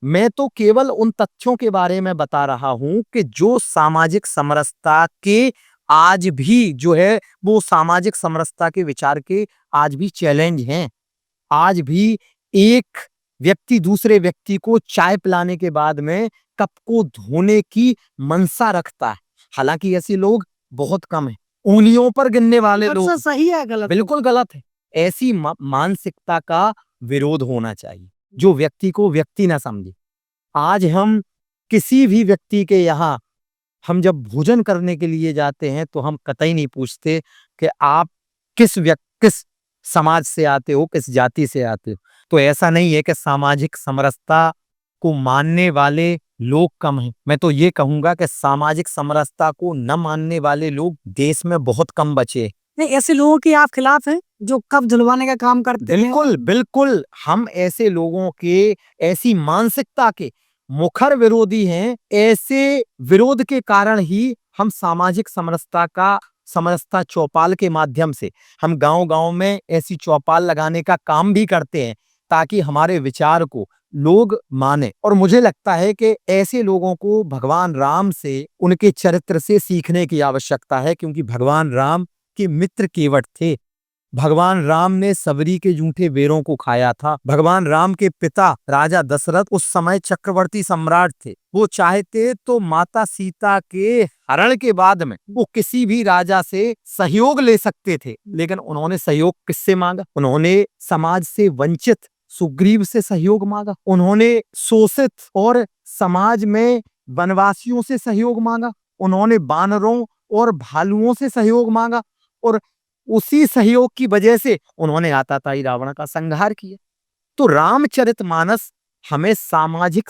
मैं तो केवल उन तथ्यों के बारे में बता रहा हूं कि जो सामाजिक समरसता के आज भी जो है वो सामाजिक समरसता के विचार के आज भी चैलेंज हैं। आज भी एक व्यक्ति दूसरे व्यक्ति को चाय पिलाने के बाद में कप को धोने की मनसा रखता है। हालांकि ऐसे लोग बहुत कम हैं। उंगलियों पर गिनने वाले लोग। सही है गलत? बिल्कुल गलत है। ऐसी मानसिकता का विरोध होना चाहिए जो व्यक्ति को व्यक्ति ना समझे। आज हम किसी भी व्यक्ति के यहाँ हम जब भोजन करने के लिए जाते हैं तो हम कतई नहीं पूछते कि आप किस समाज से आते हो, किस जाति से आते हो। तो ऐसा नहीं है कि सामाजिक समरसता को मानने वाले लोग कम हैं। मैं तो ये कहूंगा कि सामाजिक समरसता को न मानने वाले लोग देश में बहुत कम बचे। नहीं, ऐसे लोगों के आप खिलाफ हैं जो कप धुलवाने का काम करते हैं? बिल्कुल बिल्कुल हम ऐसे लोगों के, ऐसी मानसिकता के मुखर विरोधी हैं। ऐसे विरोध के कारण ही हम सामाजिक समरसता चौपाल के माध्यम से हम गांव-गांव में ऐसी चौपाल लगाने का काम भी करते हैं ताकि हमारे विचार को लोग माने। और मुझे लगता है कि ऐसे लोगों को भगवान राम से, उनके चरित्र से सीखने की आवश्यकता है, क्योंकि भगवान राम के मित्र केवट थे। भगवान राम ने सबरी के जूठे बेरों को खाया था। भगवान राम के पिता राजा दशरथ उस समय चक्रवर्ती सम्राट थे। वो चाहते तो माता सीता के हरण के बाद में वो किसी भी राजा से सहयोग ले सकते थे, लेकिन उन्होंने सहयोग किससे मांगा? उन्होंने समाज से वंचित सुग्रीव से सहयोग मांगा। उन्होंने शोषित और समाज में वनवासियों से सहयोग मांगा। उन्होंने बानरों और भालुओं से सहयोग मांगा और उसी सहयोग की वजह से उन्होंने आताताई रावण का संहार किया। तो रामचरितमानस हमें सामाजिक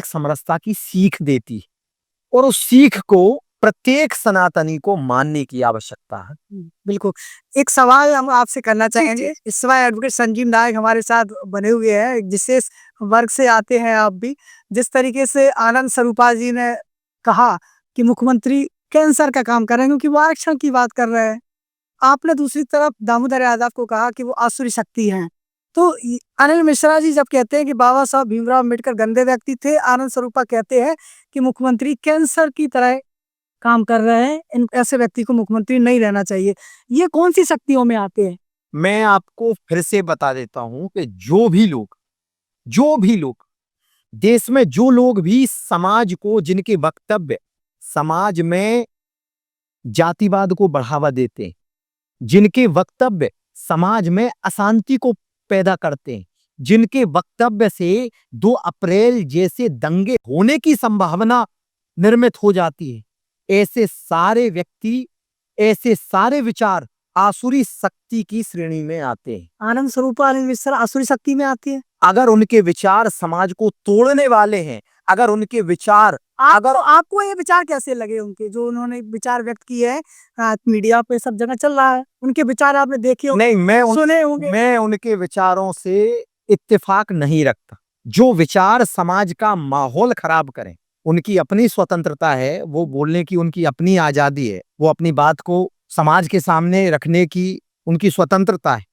समरसता की सीख देती है और उस सीख को प्रत्येक सनातनी को मानने की आवश्यकता है। बिल्कुल। एक सवाल हम आपसे करना चाहेंगे। इस समय एडवोकेट संजीव नायक हमारे साथ बने हुए हैं, एक विशेष वर्ग से आते हैं आप भी। जिस तरीके से आनंद स्वरूपा जी ने कहा कि मुख्यमंत्री कैंसर का काम कर रहे हैं क्योंकि वो आरक्षण की बात कर रहे हैं, आपने दूसरी तरफ दामोदर यादव को कहा कि वो आसुरी शक्ति हैं। तो अनिल मिश्रा जी जब कहते हैं कि बाबा साहब भीमराव अम्बेडकर गंदे व्यक्ति थे, आनंद स्वरूपा कहते हैं कि मुख्यमंत्री कैंसर की तरह काम कर रहे हैं, इन ऐसे व्यक्ति को मुख्यमंत्री नहीं रहना चाहिए। ये कौन सी शक्तियों में आते हैं? मैं आपको फिर से बता देता हूं कि जो भी लोग देश में जो लोग भी समाज को, जिनके वक्तव्य समाज में जातिवाद को बढ़ावा देते हैं, जिनके वक्तव्य समाज में अशांति को पैदा करते हैं, जिनके वक्तव्य से 2 अप्रैल जैसे दंगे होने की संभावना निर्मित हो जाती है, ऐसे सारे व्यक्ति, ऐसे सारे विचार आसुरी शक्ति की श्रेणी में आते हैं। आनंद स्वरूपा, अनिल मिश्रा आसुरी शक्ति में आती है। अगर उनके विचार समाज को तोड़ने वाले हैं, अगर उनके विचार आपको ये विचार कैसे लगे उनके, जो उन्होंने विचार व्यक्त किए हैं, मीडिया पे सब जगह चल रहा है, उनके विचार आपने देखे होंगे? नहीं, सुने होंगे। मैं उनके विचारों से इत्तेफाक नहीं रखता। जो विचार समाज का माहौल खराब करें, उनकी अपनी स्वतंत्रता है, वो बोलने की उनकी अपनी आजादी है, वो अपनी बात को समाज के सामने रखने की उनकी स्वतंत्रता है।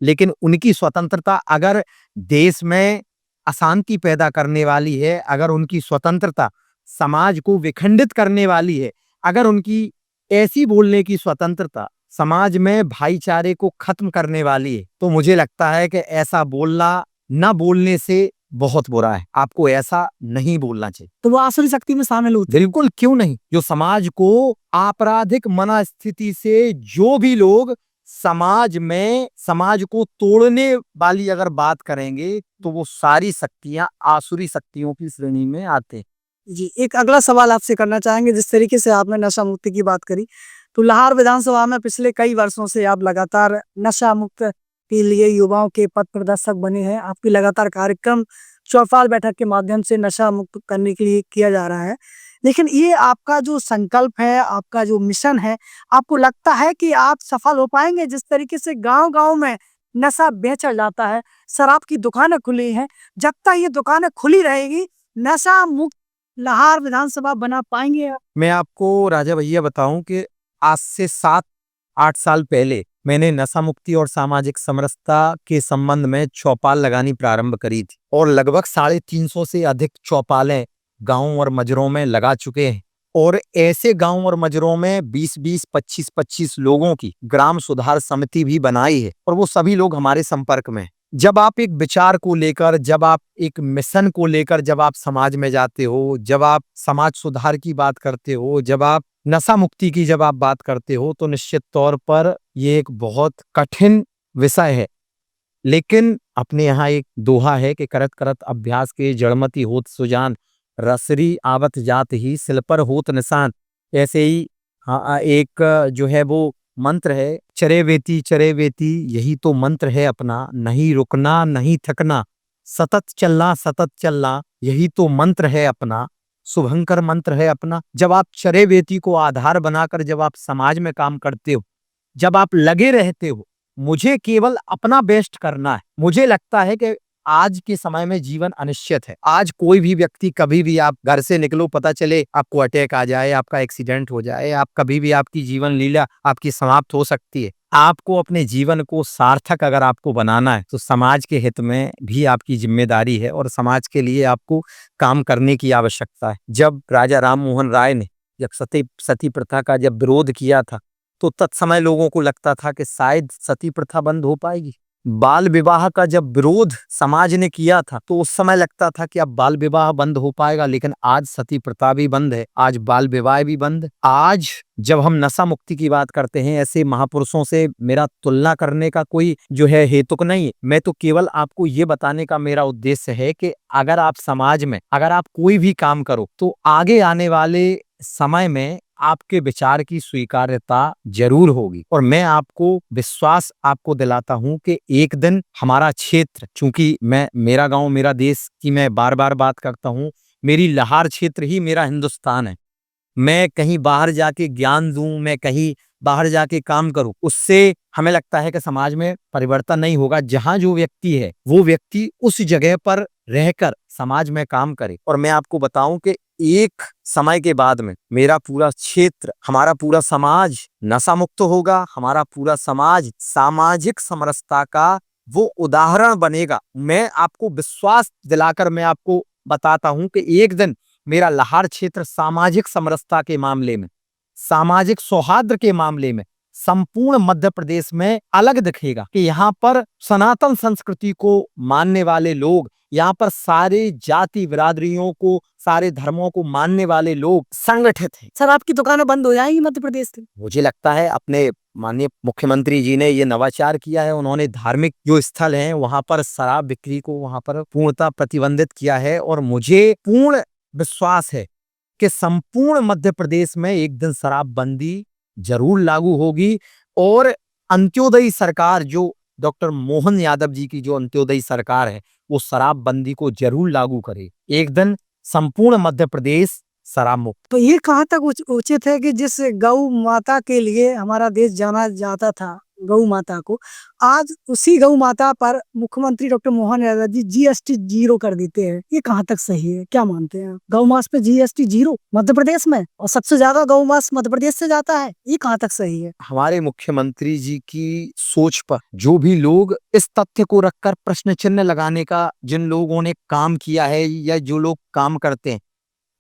लेकिन उनकी स्वतंत्रता अगर देश में अशांति पैदा करने वाली है, अगर उनकी स्वतंत्रता समाज को विखंडित करने वाली है, अगर उनकी ऐसी बोलने की स्वतंत्रता समाज में भाईचारे को खत्म करने वाली है, तो मुझे लगता है कि ऐसा बोलना न बोलने से बहुत बुरा है। आपको ऐसा नहीं बोलना चाहिए। तो वो आसुरी शक्ति में शामिल होते हैं। बिल्कुल, क्यों नहीं। जो समाज को आपराधिक मनस्थिति से जो भी लोग समाज में समाज को तोड़ने वाली अगर बात करेंगे, तो वो सारी शक्तियां आसुरी शक्तियों की श्रेणी में आते हैं। जी, एक अगला सवाल आपसे करना चाहेंगे। जिस तरीके से आपने नशा मुक्ति की बात करी, तो लाहौर विधानसभा में पिछले कई वर्षों से आप लगातार नशा मुक्त के लिए युवाओं के पथ प्रदर्शक बने हैं। आपकी लगातार कार्यक्रम चौपाल बैठक के माध्यम से नशा मुक्त करने के लिए किया जा रहा है। लेकिन ये आपका जो संकल्प है, आपका जो मिशन है, आपको लगता है कि आप सफल हो पाएंगे? जिस तरीके से गांव-गांव में नशा बेचा जाता है, शराब की दुकानें खुली हैं, जब तक ये दुकानें खुली रहेगी, नशा मुक्त लाहौर विधानसभा बना पाएंगे आप? मैं आपको राजा भैया बताऊं कि आज से 7-8 साल पहले मैंने नशा मुक्ति और सामाजिक समरसता के संबंध में चौपाल लगानी प्रारंभ करी थी और लगभग 350 से अधिक चौपालें गांव और मजरों में लगा चुके हैं और ऐसे गांव और मजरों में 20-20, 25-25 लोगों की ग्राम सुधार समिति भी बनाई है और वो सभी लोग हमारे संपर्क में हैं। जब आप एक विचार को लेकर, जब आप एक मिशन को लेकर, जब आप समाज में जाते हो, जब आप समाज सुधार की बात करते हो, जब आप नशा मुक्ति की जब आप बात करते हो, तो निश्चित तौर पर ये एक बहुत कठिन विषय है। लेकिन अपने यहाँ एक दोहा है कि करत करत अभ्यास के जड़मति होत सुजान, रसरी आवत जात ही सिल पर होत निशान। ऐसे ही एक जो है वो मंत्र है, चरे वेती यही तो मंत्र है अपना, नहीं रुकना नहीं थकना, सतत चलना यही तो मंत्र है अपना, शुभंकर मंत्र है अपना। जब आप चरे वेती को आधार बनाकर जब आप समाज में काम करते हो, जब आप लगे रहते हो, मुझे केवल अपना बेस्ट करना है। मुझे लगता है कि आज के समय में जीवन अनिश्चित है। आज कोई भी व्यक्ति, कभी भी आप घर से निकलो, पता चले आपको अटैक आ जाए, आपका एक्सीडेंट हो जाए, आप कभी भी आपकी जीवन लीला आपकी समाप्त हो सकती है। आपको अपने जीवन को सार्थक अगर आपको बनाना है, तो समाज के हित में भी आपकी जिम्मेदारी है और समाज के लिए आपको काम करने की आवश्यकता है। जब राजा राम मोहन राय ने जब सती प्रथा का जब विरोध किया था, तो तत्समय लोगों को लगता था कि शायद सती प्रथा बंद हो पाएगी। बाल विवाह का जब विरोध समाज ने किया था तो उस समय लगता था कि अब बाल विवाह बंद हो पाएगा, लेकिन आज सती प्रथा भी बंद है, आज बाल विवाह भी बंद है। आज जब हम नशा मुक्ति की बात करते हैं, ऐसे महापुरुषों से मेरा तुलना करने का कोई जो है हेतुक नहीं है। मैं तो केवल आपको ये बताने का मेरा उद्देश्य है कि अगर आप समाज में अगर आप कोई भी काम करो तो आगे आने वाले समय में आपके विचार की स्वीकार्यता जरूर होगी। और मैं आपको विश्वास आपको दिलाता हूं कि एक दिन हमारा क्षेत्र, चूंकि मेरा गांव मेरा देश की मैं बार बार बात करता हूं, मेरी लाहार क्षेत्र ही मेरा हिंदुस्तान है। मैं कहीं बाहर जाके ज्ञान दूं, मैं कहीं बाहर जाके काम करूं, उससे हमें लगता है कि समाज में परिवर्तन नहीं होगा। जहां जो व्यक्ति है वो व्यक्ति उस जगह पर रहकर समाज में काम करे। और मैं आपको बताऊं कि एक समय के बाद में मेरा पूरा क्षेत्र, हमारा पूरा समाज नशा मुक्त होगा, हमारा पूरा समाज सामाजिक समरसता का वो उदाहरण बनेगा। मैं आपको विश्वास दिलाकर मैं आपको बताता हूं कि एक दिन मेरा लाहार क्षेत्र सामाजिक समरसता के मामले में, सामाजिक सौहार्द के मामले में संपूर्ण मध्य प्रदेश में अलग दिखेगा कि यहाँ पर सनातन संस्कृति को मानने वाले लोग, यहाँ पर सारे जाति बिरादरियों को, सारे धर्मों को मानने वाले लोग संगठित हैं। सर, आपकी दुकानें बंद हो जाएंगी मध्य प्रदेश से? मुझे लगता है अपने माननीय मुख्यमंत्री जी ने ये नवाचार किया है। उन्होंने धार्मिक जो स्थल हैं वहां पर शराब बिक्री को वहां पर पूर्णतः प्रतिबंधित किया है। और मुझे पूर्ण विश्वास है कि संपूर्ण मध्य प्रदेश में एक दिन शराबबंदी जरूर लागू होगी। और अंत्योदय सरकार, जो डॉक्टर मोहन यादव जी की जो अंत्योदय सरकार है, वो शराबबंदी को जरूर लागू करे। एक दिन संपूर्ण मध्य प्रदेश शराब मुक्त। तो ये कहाँ तक उचित है कि जिस गौ माता के लिए हमारा देश जाना जाता था, गौ माता को, आज उसी गौ माता पर मुख्यमंत्री डॉक्टर मोहन यादव जी जीएसटी 0 कर देते हैं? ये कहाँ तक सही है, क्या मानते हैं? गौ मांस पे जीएसटी 0 मध्य प्रदेश में, और सबसे ज्यादा गौ मांस मध्य प्रदेश से जाता है, ये कहाँ तक सही है? हमारे मुख्यमंत्री जी की सोच पर जो भी लोग इस तथ्य को रखकर प्रश्न चिन्ह लगाने का, जिन लोगों ने काम किया है या जो लोग काम करते हैं,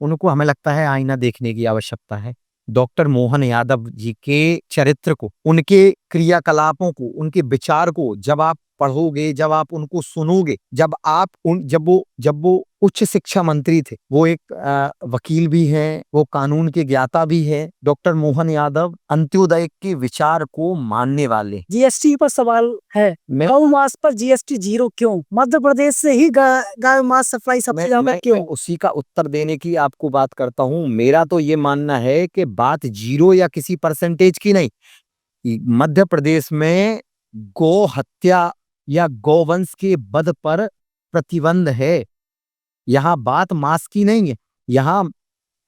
उनको हमें लगता है आईना देखने की आवश्यकता है। डॉक्टर मोहन यादव जी के चरित्र को, उनके क्रियाकलापों को, उनके विचार को जब आप पढ़ोगे, जब आप उनको सुनोगे, जब वो उच्च शिक्षा मंत्री थे, वो एक वकील भी हैं, वो कानून के ज्ञाता भी हैं। डॉक्टर मोहन यादव अंत्योदय के विचार को मानने वाले। जीएसटी पर सवाल है, गौ मांस पर जीएसटी 0 क्यों? मध्य प्रदेश से ही गाय मांस सप्लाई सबसे ज्यादा क्यों? उसी का उत्तर देने की आपको बात करता हूँ। मेरा तो ये मानना है कि बात 0 या किसी परसेंटेज की नहीं, मध्य प्रदेश में गौ हत्या या गौवंश के वध पर प्रतिबंध है। यहाँ बात मांस की नहीं है,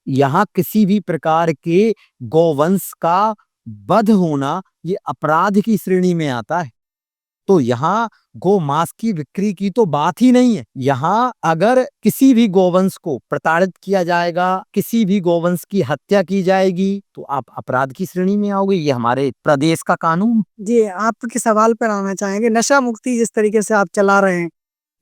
यहाँ किसी भी प्रकार के गौवंश का वध होना ये अपराध की श्रेणी में आता है। तो यहाँ गौ मांस की बिक्री की तो बात ही नहीं है। यहाँ अगर किसी भी गौवंश को प्रताड़ित किया जाएगा, किसी भी गौवंश की हत्या की जाएगी, तो आप अपराध की श्रेणी में आओगे। ये हमारे प्रदेश का कानून। जी, आपके सवाल पर आना चाहेंगे। नशा मुक्ति जिस तरीके से आप चला रहे हैं,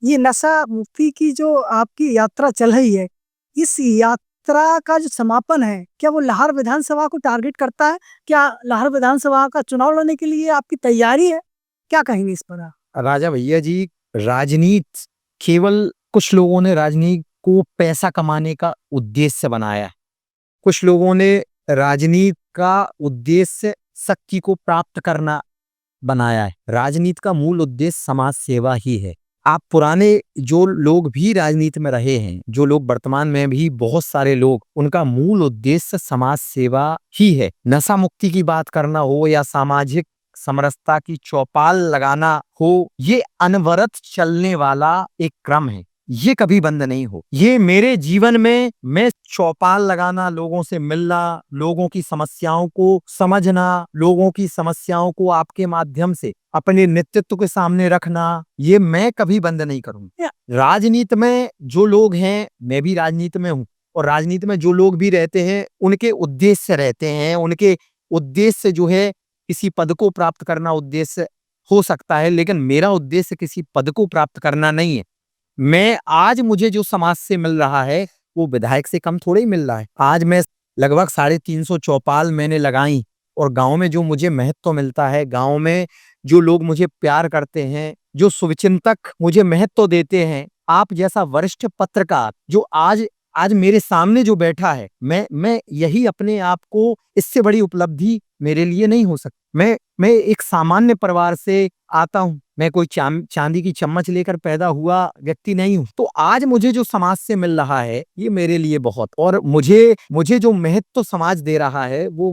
ये नशा मुक्ति की जो आपकी यात्रा चल रही है, इस यात्रा का जो समापन है, क्या वो लाहौर विधानसभा को टारगेट करता है? क्या लाहौर विधानसभा का चुनाव लड़ने के लिए आपकी तैयारी है? क्या कहेंगे इस पर आप? राजा भैया जी, राजनीति केवल कुछ लोगों ने राजनीति को पैसा कमाने का उद्देश्य बनाया है। कुछ लोगों ने राजनीति का उद्देश्य शक्ति को प्राप्त करना बनाया है। राजनीति का मूल उद्देश्य समाज सेवा ही है। आप पुराने जो लोग भी राजनीति में रहे हैं, जो लोग वर्तमान में भी बहुत सारे लोग, उनका मूल उद्देश्य समाज सेवा ही है। नशा मुक्ति की बात करना हो या सामाजिक समरसता की चौपाल लगाना हो, ये अनवरत चलने वाला एक क्रम है, ये कभी बंद नहीं हो। ये मेरे जीवन में मैं चौपाल लगाना, लोगों से मिलना, लोगों की समस्याओं को समझना, लोगों की समस्याओं को आपके माध्यम से अपने नेतृत्व के सामने रखना, ये मैं कभी बंद नहीं करूंगा। राजनीति में जो लोग हैं, मैं भी राजनीति में हूँ, और राजनीति में जो लोग भी रहते हैं, उनके उद्देश्य रहते हैं। उनके उद्देश्य जो है किसी पद को प्राप्त करना उद्देश्य हो सकता है, लेकिन मेरा उद्देश्य किसी पद को प्राप्त करना नहीं है। मैं आज मुझे जो समाज से मिल रहा है वो विधायक से कम थोड़े ही मिल रहा है। आज मैं लगभग 350 चौपाल मैंने लगाई और गाँव में जो मुझे महत्व मिलता है, गाँव में जो लोग मुझे प्यार करते हैं, जो शुभचिंतक मुझे महत्व देते हैं, आप जैसा वरिष्ठ पत्रकार जो आज आज मेरे सामने जो बैठा है, मैं यही अपने आप को, इससे बड़ी उपलब्धि मेरे लिए नहीं हो सकती। मैं एक सामान्य परिवार से आता हूँ। मैं कोई चांदी की चम्मच लेकर पैदा हुआ व्यक्ति नहीं हूँ। तो आज मुझे जो समाज से मिल रहा है, ये मेरे लिए बहुत, और मुझे जो महत्व समाज दे रहा है, वो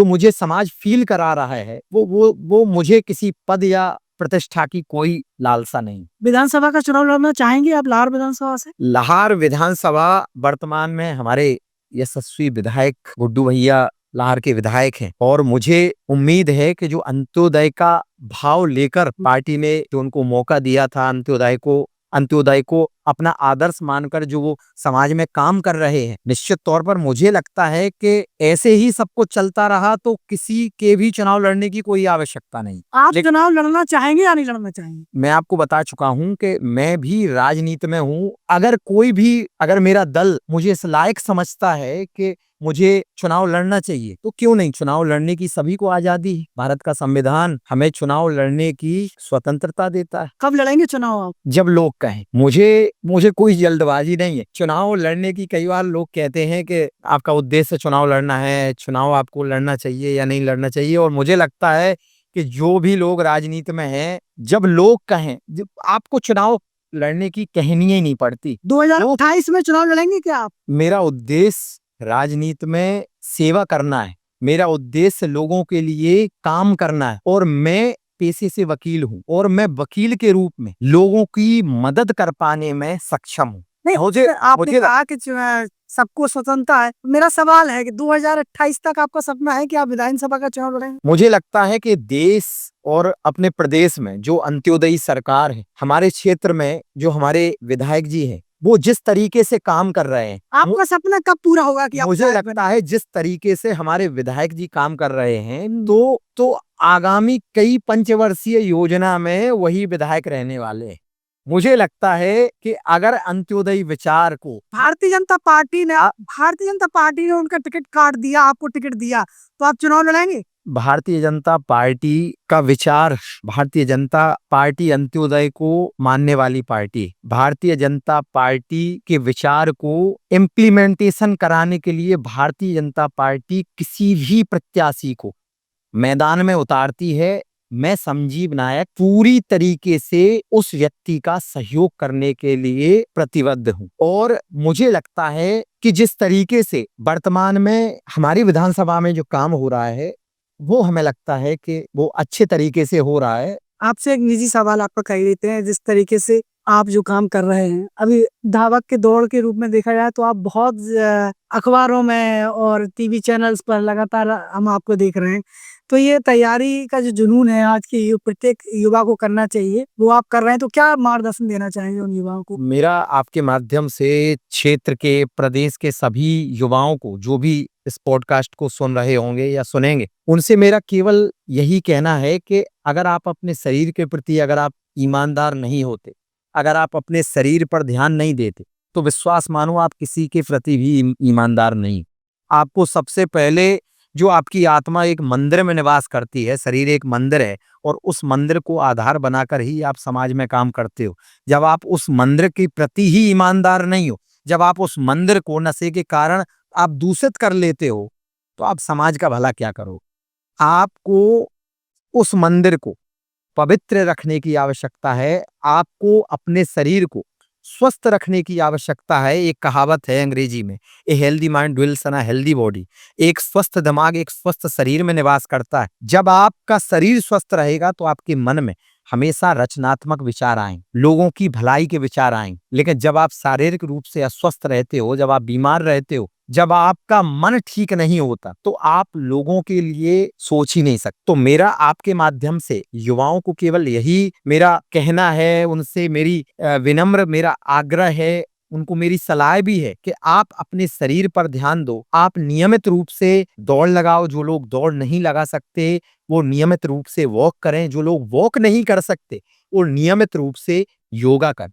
मुझे समाज फील करा रहा है, वो मुझे किसी पद या प्रतिष्ठा की कोई लालसा नहीं। विधानसभा का चुनाव लड़ना चाहेंगे आप लाहौर विधानसभा से? लाहौर विधानसभा वर्तमान में हमारे यशस्वी विधायक गुड्डू भैया लाहौर के विधायक हैं, और मुझे उम्मीद है कि जो अंत्योदय का भाव लेकर पार्टी ने जो उनको मौका दिया था, अंत्योदय को अपना आदर्श मानकर जो वो समाज में काम कर रहे हैं, निश्चित तौर पर मुझे लगता है कि ऐसे ही सब कुछ चलता रहा तो किसी के भी चुनाव लड़ने की कोई आवश्यकता नहीं। आप चुनाव लड़ना चाहेंगे या नहीं लड़ना चाहेंगे? मैं आपको बता चुका हूं कि मैं भी राजनीति में हूं। अगर मेरा दल मुझे इस लायक समझता है कि मुझे चुनाव लड़ना चाहिए, तो क्यों नहीं। चुनाव लड़ने की सभी को आजादी है। भारत का संविधान हमें चुनाव लड़ने की स्वतंत्रता देता है। कब लड़ेंगे चुनाव आप? जब लोग कहें। मुझे कोई जल्दबाजी नहीं है चुनाव लड़ने की। कई बार लोग कहते हैं कि आपका उद्देश्य चुनाव लड़ना है, चुनाव आपको लड़ना चाहिए या नहीं लड़ना चाहिए, और मुझे लगता है कि जो भी लोग राजनीति में हैं, जब लोग कहें, जब आपको चुनाव लड़ने की कहनी ही नहीं पड़ती। 2028 में चुनाव लड़ेंगे क्या आप? मेरा उद्देश्य राजनीति में सेवा करना है, मेरा उद्देश्य लोगों के लिए काम करना है, और मैं पेशे से वकील हूँ, और मैं वकील के रूप में लोगों की मदद कर पाने में सक्षम हूँ। नहीं, आपने कहा कि सबको स्वतंत्रता है। मेरा सवाल है कि 2028 तक आपका सपना है कि आप विधानसभा का चुनाव लड़ेंगे? मुझे लगता है कि देश और अपने प्रदेश में जो अंत्योदयी सरकार है, हमारे क्षेत्र में जो हमारे विधायक जी हैं, वो जिस तरीके से काम कर रहे हैं, आपका सपना कब पूरा होगा कि आप मुझे विधायक लगता है जिस तरीके से हमारे विधायक जी काम कर रहे हैं, तो आगामी कई पंचवर्षीय योजना में वही विधायक रहने वाले हैं। मुझे लगता है कि अगर अंत्योदय विचार को भारतीय जनता पार्टी ने उनका टिकट काट दिया, आपको टिकट दिया, तो आप चुनाव लड़ेंगे? भारतीय जनता पार्टी का विचार, भारतीय जनता पार्टी अंत्योदय को मानने वाली पार्टी, भारतीय जनता पार्टी के विचार को इम्प्लीमेंटेशन कराने के लिए भारतीय जनता पार्टी किसी भी प्रत्याशी को मैदान में उतारती है। मैं संजीव नायक पूरी तरीके से उस व्यक्ति का सहयोग करने के लिए प्रतिबद्ध हूं, और मुझे लगता है कि जिस तरीके से वर्तमान में हमारी विधानसभा में जो काम हो रहा है, वो हमें लगता है कि वो अच्छे तरीके से हो रहा है। आपसे एक निजी सवाल आपका कर देते हैं। जिस तरीके से आप जो काम कर रहे हैं, अभी धावक के दौड़ के रूप में देखा जाए तो आप बहुत अखबारों में और टीवी चैनल्स पर लगातार हम आपको देख रहे हैं। तो ये तैयारी का जो जुनून है आज के प्रत्येक युवा को करना चाहिए, वो आप कर रहे हैं, तो क्या मार्गदर्शन देना चाहेंगे उन युवाओं को? मेरा आपके माध्यम से क्षेत्र के, प्रदेश के सभी युवाओं को, जो भी इस पॉडकास्ट को सुन रहे होंगे या सुनेंगे, उनसे मेरा केवल यही कहना है कि अगर आप अपने शरीर के प्रति अगर आप ईमानदार नहीं होते, अगर आप अपने शरीर पर ध्यान नहीं देते, तो विश्वास मानो आप किसी के प्रति भी ईमानदार नहीं। आपको सबसे पहले जो आपकी आत्मा एक मंदिर में निवास करती है, शरीर एक मंदिर है, और उस मंदिर को आधार बनाकर ही आप समाज में काम करते हो। जब आप उस मंदिर के प्रति ही ईमानदार नहीं हो, जब आप उस मंदिर को नशे के कारण आप दूषित कर लेते हो, तो आप समाज का भला क्या करो। आपको उस मंदिर को पवित्र रखने की आवश्यकता है, आपको अपने शरीर को स्वस्थ रखने की आवश्यकता है। एक कहावत है अंग्रेजी में, a healthy mind dwells in a healthy body. एक स्वस्थ दिमाग एक स्वस्थ शरीर में निवास करता है। जब आपका शरीर स्वस्थ रहेगा तो आपके मन में हमेशा रचनात्मक विचार आएंगे, लोगों की भलाई के विचार आएंगे। लेकिन जब आप शारीरिक रूप से अस्वस्थ रहते हो, जब आप बीमार रहते हो, जब आपका मन ठीक नहीं होता, तो आप लोगों के लिए सोच ही नहीं सकते। तो मेरा आपके माध्यम से युवाओं को केवल यही मेरा कहना है, उनसे मेरी विनम्र मेरा आग्रह है, उनको मेरी सलाह भी है कि आप अपने शरीर पर ध्यान दो। आप नियमित रूप से दौड़ लगाओ। जो लोग दौड़ नहीं लगा सकते, वो नियमित रूप से वॉक करें। जो लोग वॉक नहीं कर सकते, वो नियमित रूप से योगा करें,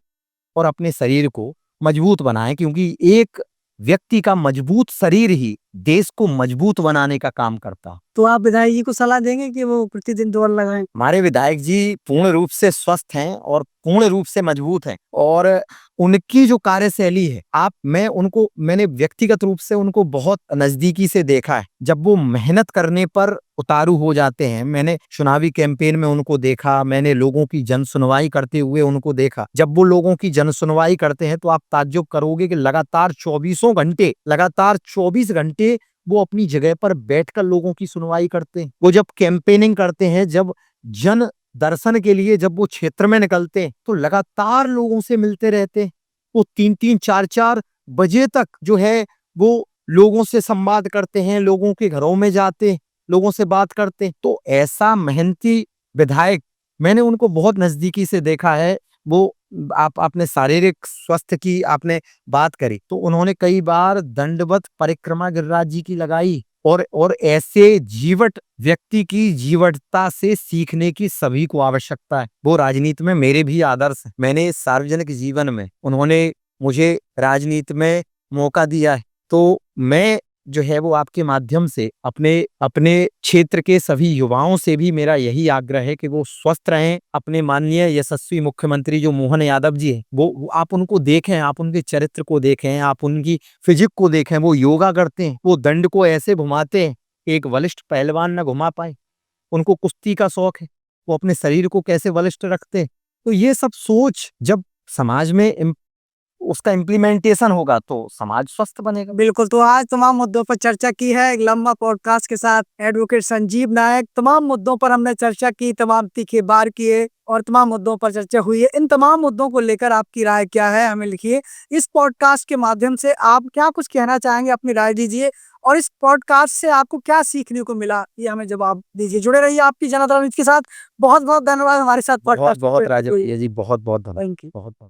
और अपने शरीर को मजबूत बनाएं, क्योंकि एक व्यक्ति का मजबूत शरीर ही देश को मजबूत बनाने का काम करता हूँ। तो आप विधायक जी को सलाह देंगे कि वो प्रतिदिन दौड़ लगाएं? हमारे विधायक जी पूर्ण रूप से स्वस्थ हैं और पूर्ण रूप से मजबूत हैं और उनकी जो कार्यशैली है मैंने व्यक्तिगत रूप से उनको बहुत नजदीकी से देखा है। जब वो मेहनत करने पर उतारू हो जाते हैं, मैंने चुनावी कैंपेन में उनको देखा, मैंने लोगों की जन सुनवाई करते हुए उनको देखा। जब वो लोगों की जन सुनवाई करते हैं तो आप ताज्जुब करोगे कि लगातार 24 घंटे वो अपनी जगह पर बैठकर लोगों की सुनवाई करते हैं। वो जब कैंपेनिंग करते हैं, जब जन दर्शन के लिए जब वो क्षेत्र में निकलते हैं तो लगातार लोगों से मिलते रहते हैं। वो 3-3 4-4 बजे तक जो है वो लोगों से संवाद करते हैं, लोगों के घरों में जाते हैं, लोगों से बात करते हैं। तो ऐसा मेहनती विधायक मैंने उनको बहुत नजदीकी से देखा है। वो आप आपने शारीरिक स्वास्थ्य की आपने बात करी तो उन्होंने कई बार दंडवत परिक्रमा गिरिराज जी की लगाई और ऐसे जीवट व्यक्ति की जीवटता से सीखने की सभी को आवश्यकता है। वो राजनीति में मेरे भी आदर्श हैं। मैंने सार्वजनिक जीवन में उन्होंने मुझे राजनीति में मौका दिया है, तो मैं जो है वो आपके माध्यम से अपने अपने क्षेत्र के सभी युवाओं से भी मेरा यही आग्रह है कि वो स्वस्थ रहें। अपने माननीय यशस्वी मुख्यमंत्री जो मोहन यादव जी हैं, वो आप उनको देखें, आप उनके चरित्र को देखें, आप उनकी फिजिक को देखें। वो योगा करते हैं, वो दंड को ऐसे घुमाते हैं कि एक वरिष्ठ पहलवान न घुमा पाए। उनको कुश्ती का शौक है, वो अपने शरीर को कैसे बलिष्ठ रखते हैं। तो ये सब सोच जब समाज में उसका इम्प्लीमेंटेशन होगा तो समाज स्वस्थ बनेगा। बिल्कुल, तो आज तमाम मुद्दों पर चर्चा की है। एक लंबा पॉडकास्ट के साथ एडवोकेट संजीव नायक, तमाम मुद्दों पर हमने चर्चा की, तमाम तीखे बार किए और तमाम मुद्दों पर चर्चा हुई है। इन तमाम मुद्दों को लेकर आपकी राय क्या है, हमें लिखिए। इस पॉडकास्ट के माध्यम से आप क्या कुछ कहना चाहेंगे, अपनी राय दीजिए और इस पॉडकास्ट से आपको क्या सीखने को मिला, ये हमें जवाब दीजिए। जुड़े रहिए आपकी जनता के साथ। बहुत बहुत धन्यवाद हमारे साथ बहुत पॉडकास्ट बहुत पे राजप्रिय हुई। जी, बहुत बहुत धन्यवाद। Thank you. बहुत बहुत